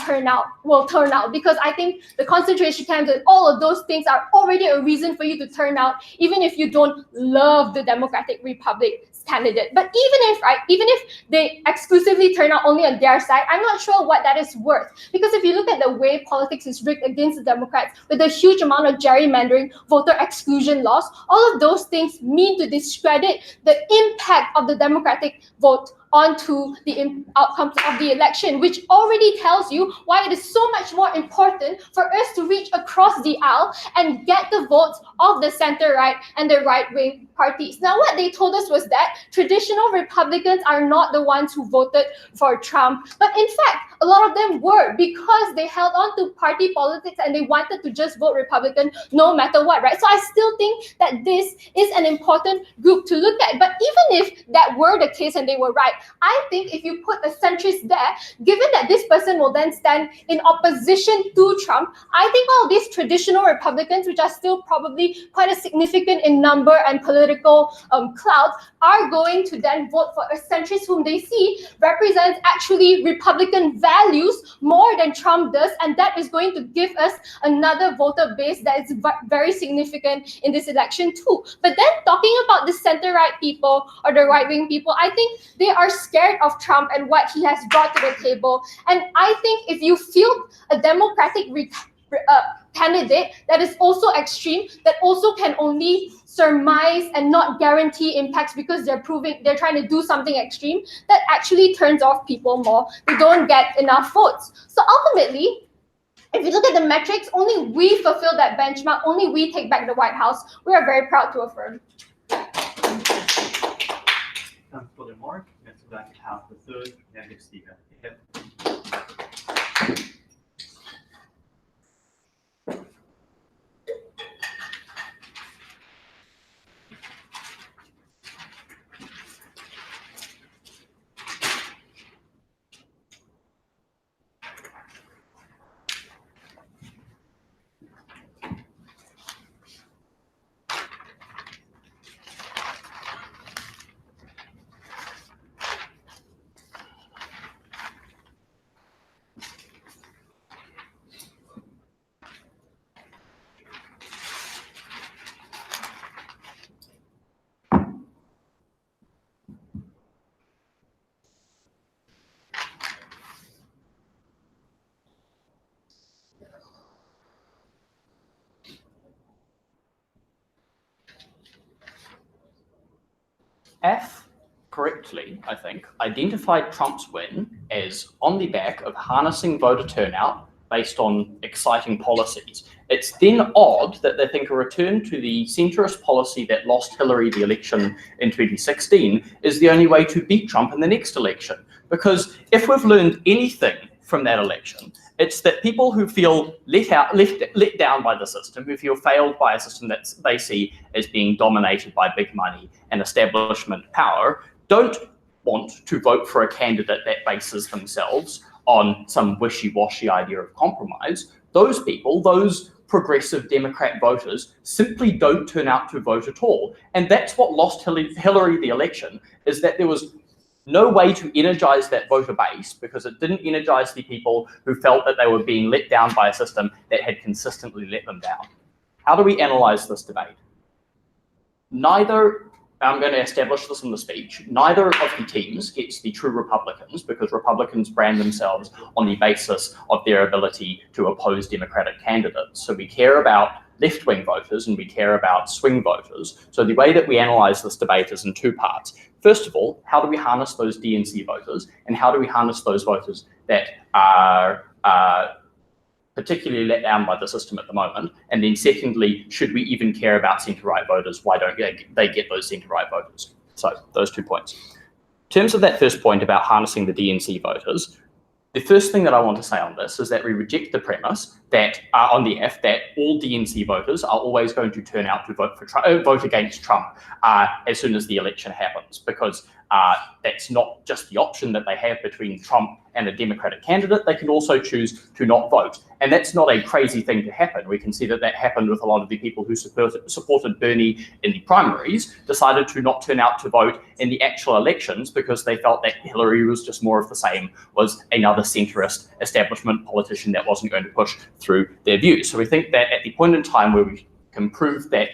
turn out, because I think the concentration camps and all of those things are already a reason for you to turn out, even if you don't love the Democratic Republic candidate. But even if they exclusively turn out only on their side, I'm not sure what that is worth. Because if you look at the way politics is rigged against the Democrats with a huge amount of gerrymandering, voter exclusion laws, all of those things mean to discredit the impact of the Democratic vote onto the outcomes of the election, which already tells you why it is so much more important for us to reach across the aisle and get the votes of the center-right and the right-wing parties. Now, what they told us was that traditional Republicans are not the ones who voted for Trump, but in fact, a lot of them were, because they held on to party politics and they wanted to just vote Republican no matter what, right? So I still think that this is an important group to look at. But even if that were the case and they were right, I think if you put a centrist there, given that this person will then stand in opposition to Trump, I think all these traditional Republicans, which are still probably quite a significant in number and political clout, are going to then vote for a centrist whom they see represents actually Republican values more than Trump does, and that is going to give us another voter base that is very significant in this election too. But then talking about the center-right people or the right-wing people, I think they are scared of Trump and what he has brought to the table. And I think if you field a Democratic candidate that is also extreme, that also can only surmise and not guarantee impacts because they're trying to do something extreme, that actually turns off people more. They don't get enough votes. So ultimately, if you look at the metrics, only we fulfill that benchmark, only we take back the White House. We are very proud to affirm. Thanks for the remark. Next, we'd like to have the third negative speaker. Yep. F correctly, I think, identified Trump's win as on the back of harnessing voter turnout based on exciting policies. It's then odd that they think a return to the centrist policy that lost Hillary the election in 2016 is the only way to beat Trump in the next election. Because if we've learned anything from that election, it's that people who feel let down by the system, who feel failed by a system that they see as being dominated by big money and establishment power, don't want to vote for a candidate that bases themselves on some wishy-washy idea of compromise. Those people, those progressive Democrat voters, simply don't turn out to vote at all. And that's what lost Hillary the election, is that there was no way to energize that voter base because it didn't energize the people who felt that they were being let down by a system that had consistently let them down. How do we analyze this debate? I'm going to establish this in the speech, neither of the teams gets the true Republicans because Republicans brand themselves on the basis of their ability to oppose Democratic candidates. So we care about left-wing voters and we care about swing voters. So the way that we analyze this debate is in two parts. First of all, how do we harness those DNC voters and how do we harness those voters that are particularly let down by the system at the moment? And then secondly, should we even care about centre-right voters? Why don't they get those centre-right voters? So those 2 points. In terms of that first point about harnessing the DNC voters, the first thing that I want to say on this is that we reject the premise that on the F that all DNC voters are always going to turn out to vote against Trump as soon as the election happens, because that's not just the option that they have between Trump and a Democratic candidate. They can also choose to not vote. And that's not a crazy thing to happen. We can see that that happened with a lot of the people who supported Bernie in the primaries, decided to not turn out to vote in the actual elections because they felt that Hillary was just more of the same, was another centrist establishment politician that wasn't going to push through their views. So we think that at the point in time where we can prove that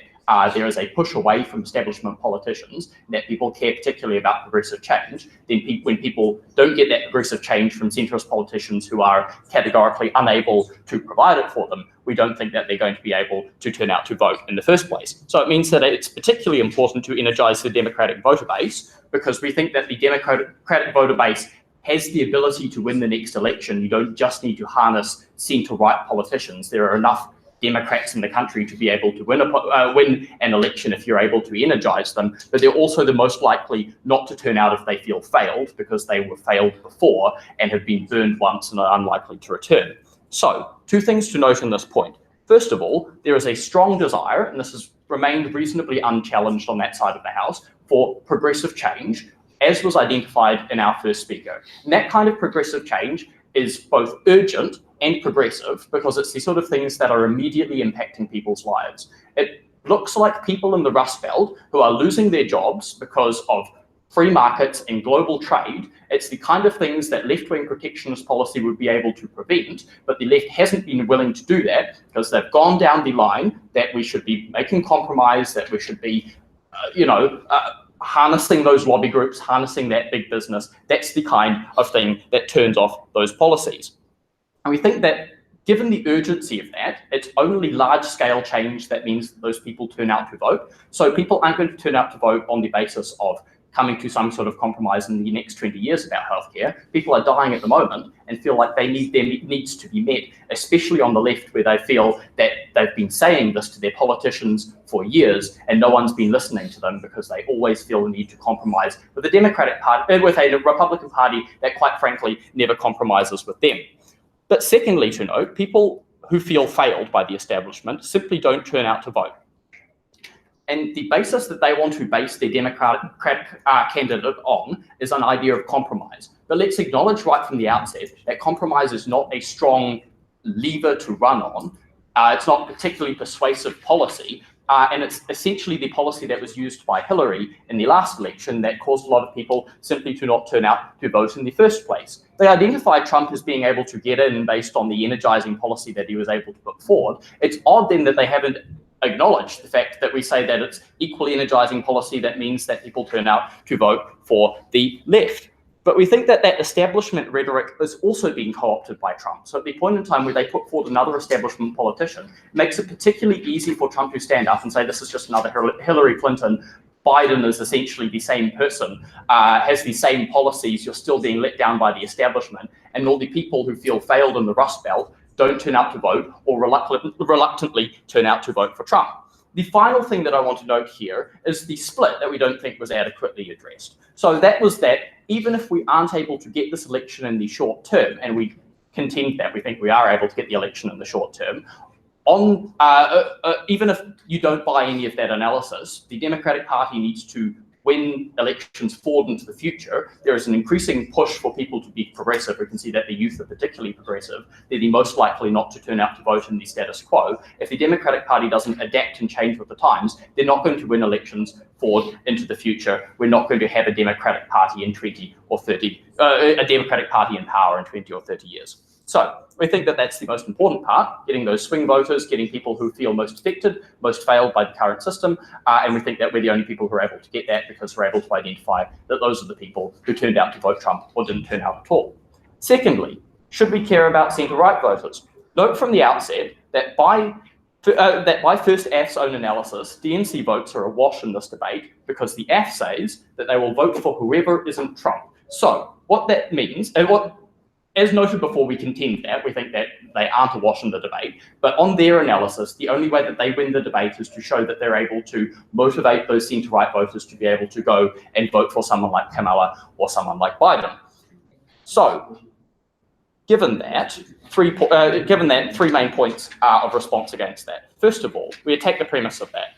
there is a push away from establishment politicians, that people care particularly about progressive change, then when people don't get that progressive change from centrist politicians who are categorically unable to provide it for them, we don't think that they're going to be able to turn out to vote in the first place. So it means that it's particularly important to energize the Democratic voter base, because we think that the Democratic voter base has the ability to win the next election. You don't just need to harness centre-right politicians. There are enough Democrats in the country to be able to win an election if you're able to energize them, but they're also the most likely not to turn out if they feel failed, because they were failed before and have been burned once and are unlikely to return. So, two things to note on this point. First of all, there is a strong desire, and this has remained reasonably unchallenged on that side of the House, for progressive change as was identified in our first speaker. And that kind of progressive change is both urgent and progressive because it's the sort of things that are immediately impacting people's lives. It looks like people in the Rust Belt who are losing their jobs because of free markets and global trade. It's the kind of things that left-wing protectionist policy would be able to prevent, but the left hasn't been willing to do that because they've gone down the line that we should be making compromise, that we should be, harnessing those lobby groups, harnessing that big business. That's the kind of thing that turns off those policies. And we think that given the urgency of that, it's only large-scale change that means that those people turn out to vote. So people aren't going to turn out to vote on the basis of coming to some sort of compromise in the next 20 years about healthcare. People are dying at the moment and feel like their needs to be met, especially on the left, where they feel that they've been saying this to their politicians for years and no one's been listening to them because they always feel the need to compromise with the Democratic Party, with a Republican Party that quite frankly never compromises with them. But secondly, to note, people who feel failed by the establishment simply don't turn out to vote. And the basis that they want to base their Democratic candidate on is an idea of compromise. But let's acknowledge right from the outset that compromise is not a strong lever to run on. It's not particularly persuasive policy. And it's essentially the policy that was used by Hillary in the last election that caused a lot of people simply to not turn out to vote in the first place. They identified Trump as being able to get in based on the energizing policy that he was able to put forward. It's odd then that they haven't acknowledged the fact that we say that it's equally energizing policy that means that people turn out to vote for the left. But we think that that establishment rhetoric is also being co-opted by Trump. So at the point in time where they put forward another establishment politician, it makes it particularly easy for Trump to stand up and say, this is just another Hillary Clinton. Biden is essentially the same person, has the same policies. You're still being let down by the establishment. And all the people who feel failed in the Rust Belt don't turn out to vote or reluctantly turn out to vote for Trump. The final thing that I want to note here is the split that we don't think was adequately addressed. So that was that even if we aren't able to get this election in the short term, and we contend that we think we are able to get the election in the short term, even if you don't buy any of that analysis, the Democratic Party needs to win elections forward into the future. There is an increasing push for people to be progressive. We can see that the youth are particularly progressive. They're the most likely not to turn out to vote in the status quo. If the Democratic Party doesn't adapt and change with the times, they're not going to win elections forward into the future. We're not going to have a Democratic Party in 20 or 30, a Democratic Party in power in 20 or 30 years. So we think that that's the most important part, getting those swing voters, getting people who feel most affected, most failed by the current system. And we think that we're the only people who are able to get that because we're able to identify that those are the people who turned out to vote Trump or didn't turn out at all. Secondly, should we care about centre-right voters? Note from the outset that by first AF's own analysis, DNC votes are awash in this debate because the AF says that they will vote for whoever isn't Trump. So what that means, as noted before, we contend that. We think that they aren't awash in the debate. But on their analysis, the only way that they win the debate is to show that they're able to motivate those centre-right voters to be able to go and vote for someone like Kamala or someone like Biden. So, given that, three main points of response against that. First of all, we attack the premise of that.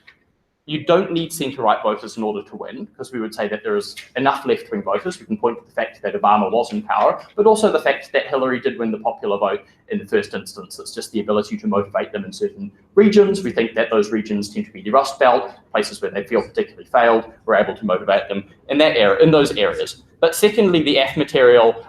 You don't need centre-right voters in order to win, because we would say that there is enough left-wing voters. We can point to the fact that Obama was in power, but also the fact that Hillary did win the popular vote in the first instance. It's just the ability to motivate them in certain regions. We think that those regions tend to be the Rust Belt, places where they feel particularly failed. We're able to motivate them in those areas. But secondly, the AF material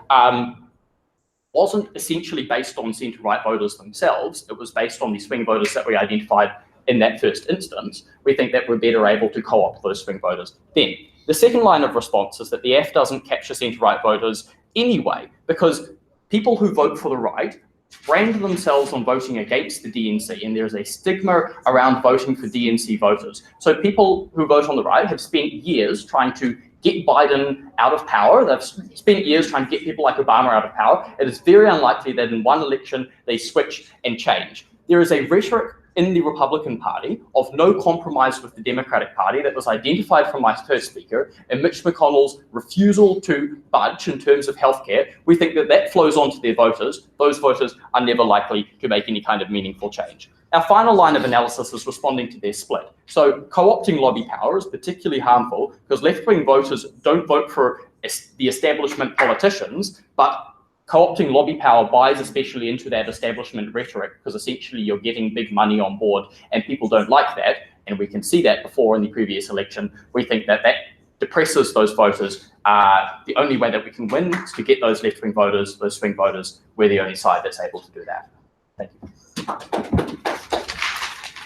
wasn't essentially based on centre-right voters themselves. It was based on the swing voters that we identified in that first instance. We think that we're better able to co-opt those swing voters then. The second line of response is that the AF doesn't capture centre-right voters anyway, because people who vote for the right brand themselves on voting against the DNC, and there's a stigma around voting for DNC voters. So people who vote on the right have spent years trying to get Biden out of power. They've spent years trying to get people like Obama out of power. It is very unlikely that in one election they switch and change. There is a rhetoric in the Republican Party of no compromise with the Democratic Party that was identified from my first speaker, and Mitch McConnell's refusal to budge in terms of healthcare, we think that that flows on to their voters. Those voters are never likely to make any kind of meaningful change. Our final line of analysis is responding to their split. So co-opting lobby power is particularly harmful because left-wing voters don't vote for the establishment politicians, but co-opting lobby power buys especially into that establishment rhetoric because essentially you're getting big money on board and people don't like that. And we can see that before in the previous election. We think that that depresses those voters. The only way that we can win is to get those left-wing voters, those swing voters. We're the only side that's able to do that. Thank you.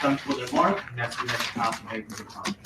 Thanks for the remark. Next, we have to make the comment.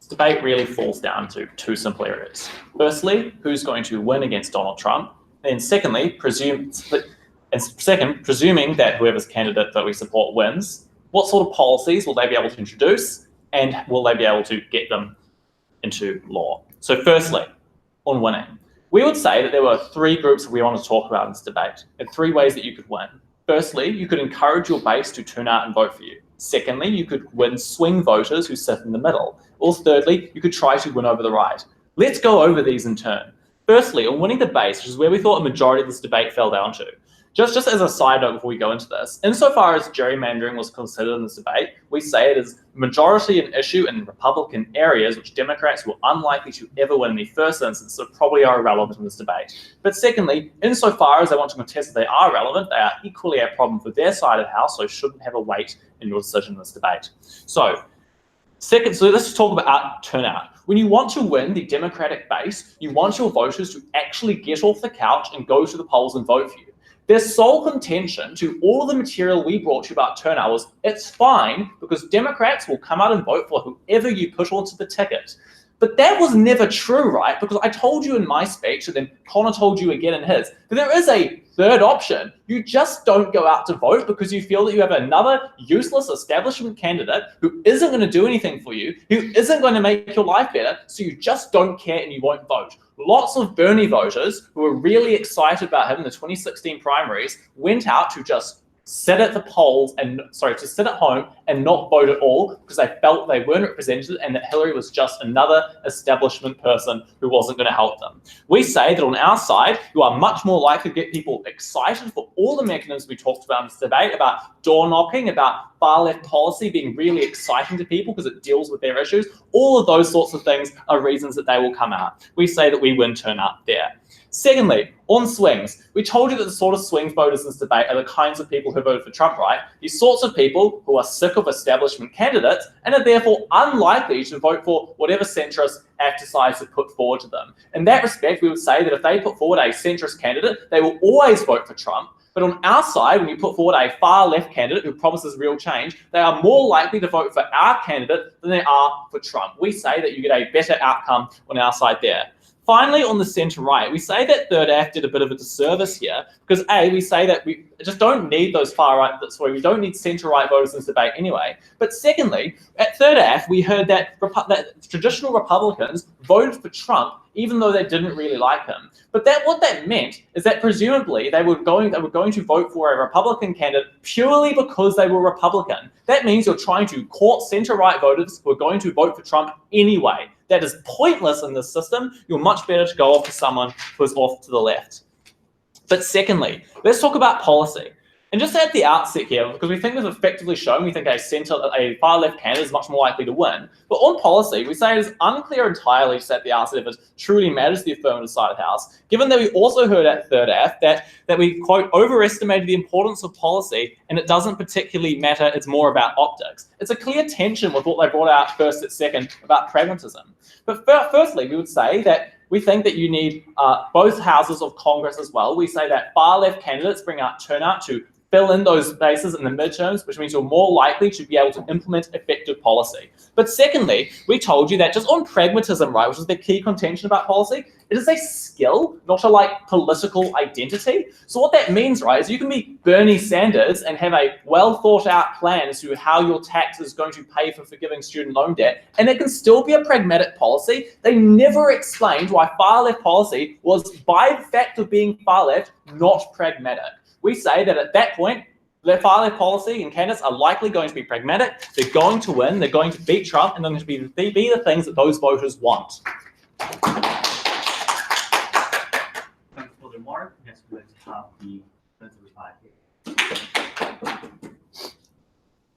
Debate really falls down to two simple areas. Firstly, who's going to win against Donald Trump? And secondly, presuming that whoever's candidate that we support wins, what sort of policies will they be able to introduce, and will they be able to get them into law? So firstly, on winning, we would say that there were three groups that we want to talk about in this debate, and three ways that you could win. Firstly, you could encourage your base to turn out and vote for you. Secondly, you could win swing voters who sit in the middle. Or thirdly, you could try to win over the right. Let's go over these in turn. Firstly, on winning the base, which is where we thought a majority of this debate fell down to. Just as a side note before we go into this, insofar as gerrymandering was considered in this debate, we say it is majority an issue in Republican areas which Democrats were unlikely to ever win in the first instance, so probably are irrelevant in this debate. But secondly, insofar as they want to contest that they are relevant, they are equally a problem for their side of the house, so shouldn't have a weight in your decision in this debate. So let's talk about turnout. When you want to win the Democratic base, you want your voters to actually get off the couch and go to the polls and vote for you. Their sole contention to all of the material we brought you about turnout was, it's fine because Democrats will come out and vote for whoever you put onto the ticket. But that was never true, right? Because I told you in my speech, and then Connor told you again in his, that there is a third option. You just don't go out to vote because you feel that you have another useless establishment candidate who isn't going to do anything for you, who isn't going to make your life better, so you just don't care and you won't vote. Lots of Bernie voters who were really excited about him in the 2016 primaries went out to just sit at the polls and to sit at home and not vote at all because they felt they weren't represented and that Hillary was just another establishment person who wasn't going to help them. We say that on our side, you are much more likely to get people excited for all the mechanisms we talked about in this debate, about door knocking, about far left policy being really exciting to people because it deals with their issues. All of those sorts of things are reasons that they will come out. We say that we win turnout there. Secondly, on swings, we told you that the sort of swing voters in this debate are the kinds of people who voted for Trump, right? These sorts of people who are sick of establishment candidates and are therefore unlikely to vote for whatever centrist ACT decides to put forward to them. In that respect, we would say that if they put forward a centrist candidate, they will always vote for Trump. But on our side, when you put forward a far left candidate who promises real change, they are more likely to vote for our candidate than they are for Trump. We say that you get a better outcome on our side there. Finally, on the centre-right, we say that Third Act did a bit of a disservice here because A, we say that we just don't need those we don't need centre-right voters in this debate anyway. But secondly, at Third Act, we heard that traditional Republicans voted for Trump even though they didn't really like him. But what that meant is that presumably they were going to vote for a Republican candidate purely because they were Republican. That means you're trying to court centre-right voters who are going to vote for Trump anyway. That is pointless in this system. You're much better to go off to someone who's off to the left. But secondly, let's talk about policy. And just at the outset here, because we think we've effectively shown we think a far left candidate is much more likely to win. But on policy, we say it is unclear entirely just at the outset if it truly matters to the affirmative side of the House, given that we also heard at Third F that we, quote, overestimated the importance of policy and it doesn't particularly matter, it's more about optics. It's a clear tension with what they brought out first at second about pragmatism. But firstly, we would say that we think that you need both houses of Congress as well. We say that far left candidates bring out turnout to fill in those spaces in the midterms, which means you're more likely to be able to implement effective policy. But secondly, we told you that just on pragmatism, right, which is the key contention about policy, it is a skill, not a political identity. So what that means, right, is you can be Bernie Sanders and have a well thought out plan as to how your tax is going to pay for forgiving student loan debt, and it can still be a pragmatic policy. They never explained why far left policy was, by fact of being far left, not pragmatic. We say that at that point, the far left policy and candidates are likely going to be pragmatic, they're going to win, they're going to beat Trump, and they're going to be the things that those voters want. Thanks for the remark. Next, let's have the reply.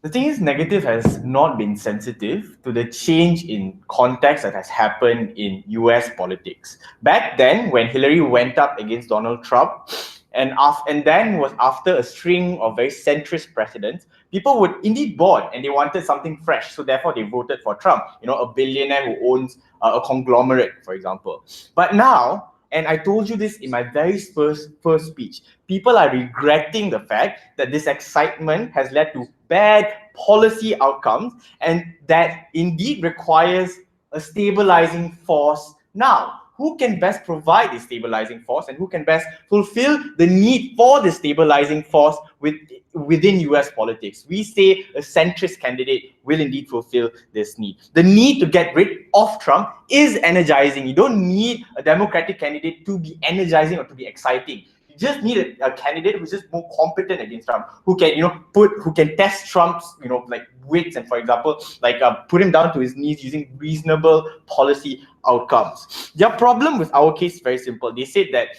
The thing is, negative has not been sensitive to the change in context that has happened in US politics. Back then, when Hillary went up against Donald Trump, and then was after a string of very centrist presidents, people were indeed bored and they wanted something fresh. So therefore, they voted for Trump, a billionaire who owns a conglomerate, for example. But now, and I told you this in my very first speech, people are regretting the fact that this excitement has led to bad policy outcomes and that indeed requires a stabilizing force now. Who can best provide this stabilizing force and who can best fulfill the need for the stabilizing force within US politics? We say a centrist candidate will indeed fulfill this need. The need to get rid of Trump is energizing. You don't need a Democratic candidate to be energizing or to be exciting. You just need a candidate who's just more competent against Trump, who can, who can test Trump's, wits and, for example, put him down to his knees using reasonable policy outcomes. Their problem with our case is very simple. They said that,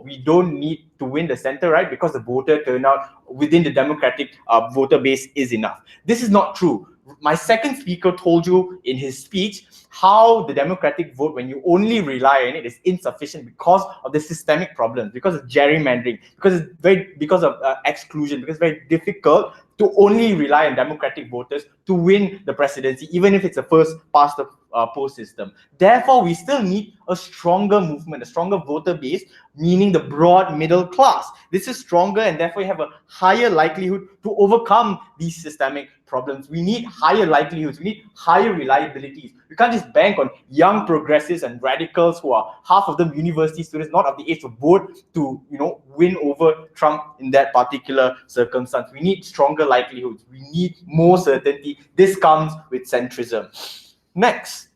we don't need to win the center, right? Because the voter turnout within the Democratic voter base is enough. This is not true. My second speaker told you in his speech how the Democratic vote, when you only rely on it, is insufficient because of the systemic problems, because of gerrymandering, because of exclusion, because it's very difficult to only rely on Democratic voters to win the presidency, even if it's a first past the post system. Therefore, we still need a stronger movement, a stronger voter base, meaning the broad middle class. This is stronger and therefore you have a higher likelihood to overcome these systemic problems. We need higher likelihoods, we need higher reliabilities. We can't just bank on young progressives and radicals who are half of them university students, not of the age to vote to win over Trump in that particular circumstance. We need stronger likelihoods. We need more certainty. This comes with centrism. Next,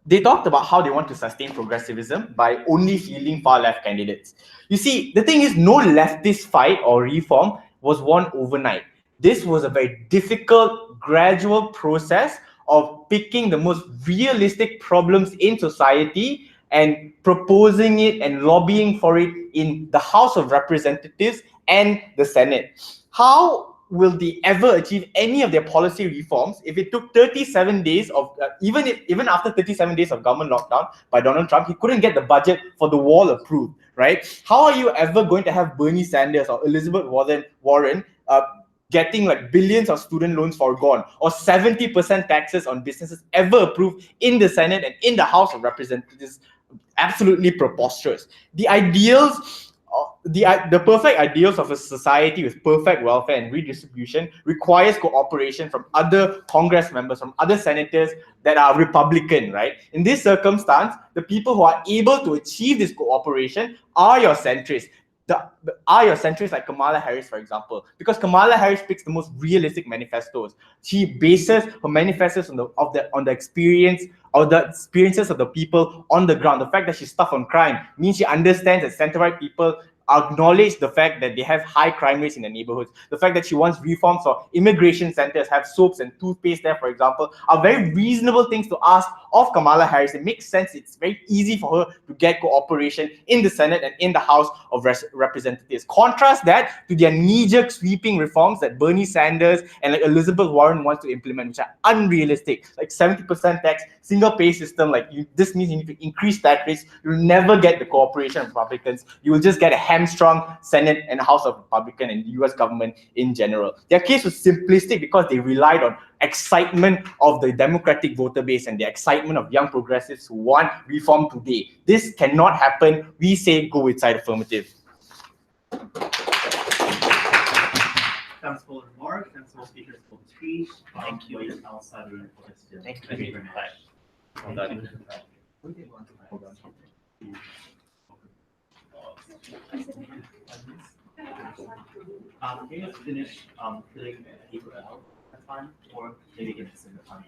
they talked about how they want to sustain progressivism by only fielding far left candidates. You see, the thing is, no leftist fight or reform was won overnight. This was a very difficult, gradual process of picking the most realistic problems in society and proposing it and lobbying for it in the House of Representatives and the Senate. How will they ever achieve any of their policy reforms if it took 37 days of, even after 37 days of government lockdown by Donald Trump, he couldn't get the budget for the wall approved, right? How are you ever going to have Bernie Sanders or Elizabeth Warren getting billions of student loans forgone or 70% taxes on businesses ever approved in the Senate and in the House of Representatives? Absolutely preposterous. The ideals, the perfect ideals of a society with perfect welfare and redistribution requires cooperation from other Congress members, from other senators that are Republican, right? In this circumstance, the people who are able to achieve this cooperation are your centrists. Are your centrists like Kamala Harris, for example, because Kamala Harris picks the most realistic manifestos. She bases her manifestos on the experiences of the people on the ground. The fact that she's tough on crime means she understands that center-right people acknowledge the fact that they have high crime rates in the neighborhoods. The fact that she wants reforms for immigration centers, have soaps and toothpaste there, for example, are very reasonable things to ask of Kamala Harris. It makes sense. It's very easy for her to get cooperation in the Senate and in the House of Representatives. Contrast that to their knee-jerk sweeping reforms that Bernie Sanders and Elizabeth Warren wants to implement, which are unrealistic, like 70% tax, single pay system. This means you need to increase tax rates. You'll never get the cooperation of Republicans. You will just get a hamstrung Senate and House of Republican and the US government in general. Their case was simplistic because they relied on excitement of the Democratic voter base and the excitement of young progressives who want reform today. This cannot happen. We say go with side affirmative. thanks for the remarks, thanks for speakers for the speech. Thank you. Outside the room for this. Thank you very much. Well done. Can you finish filling people out? That's fine, or maybe you can send the time.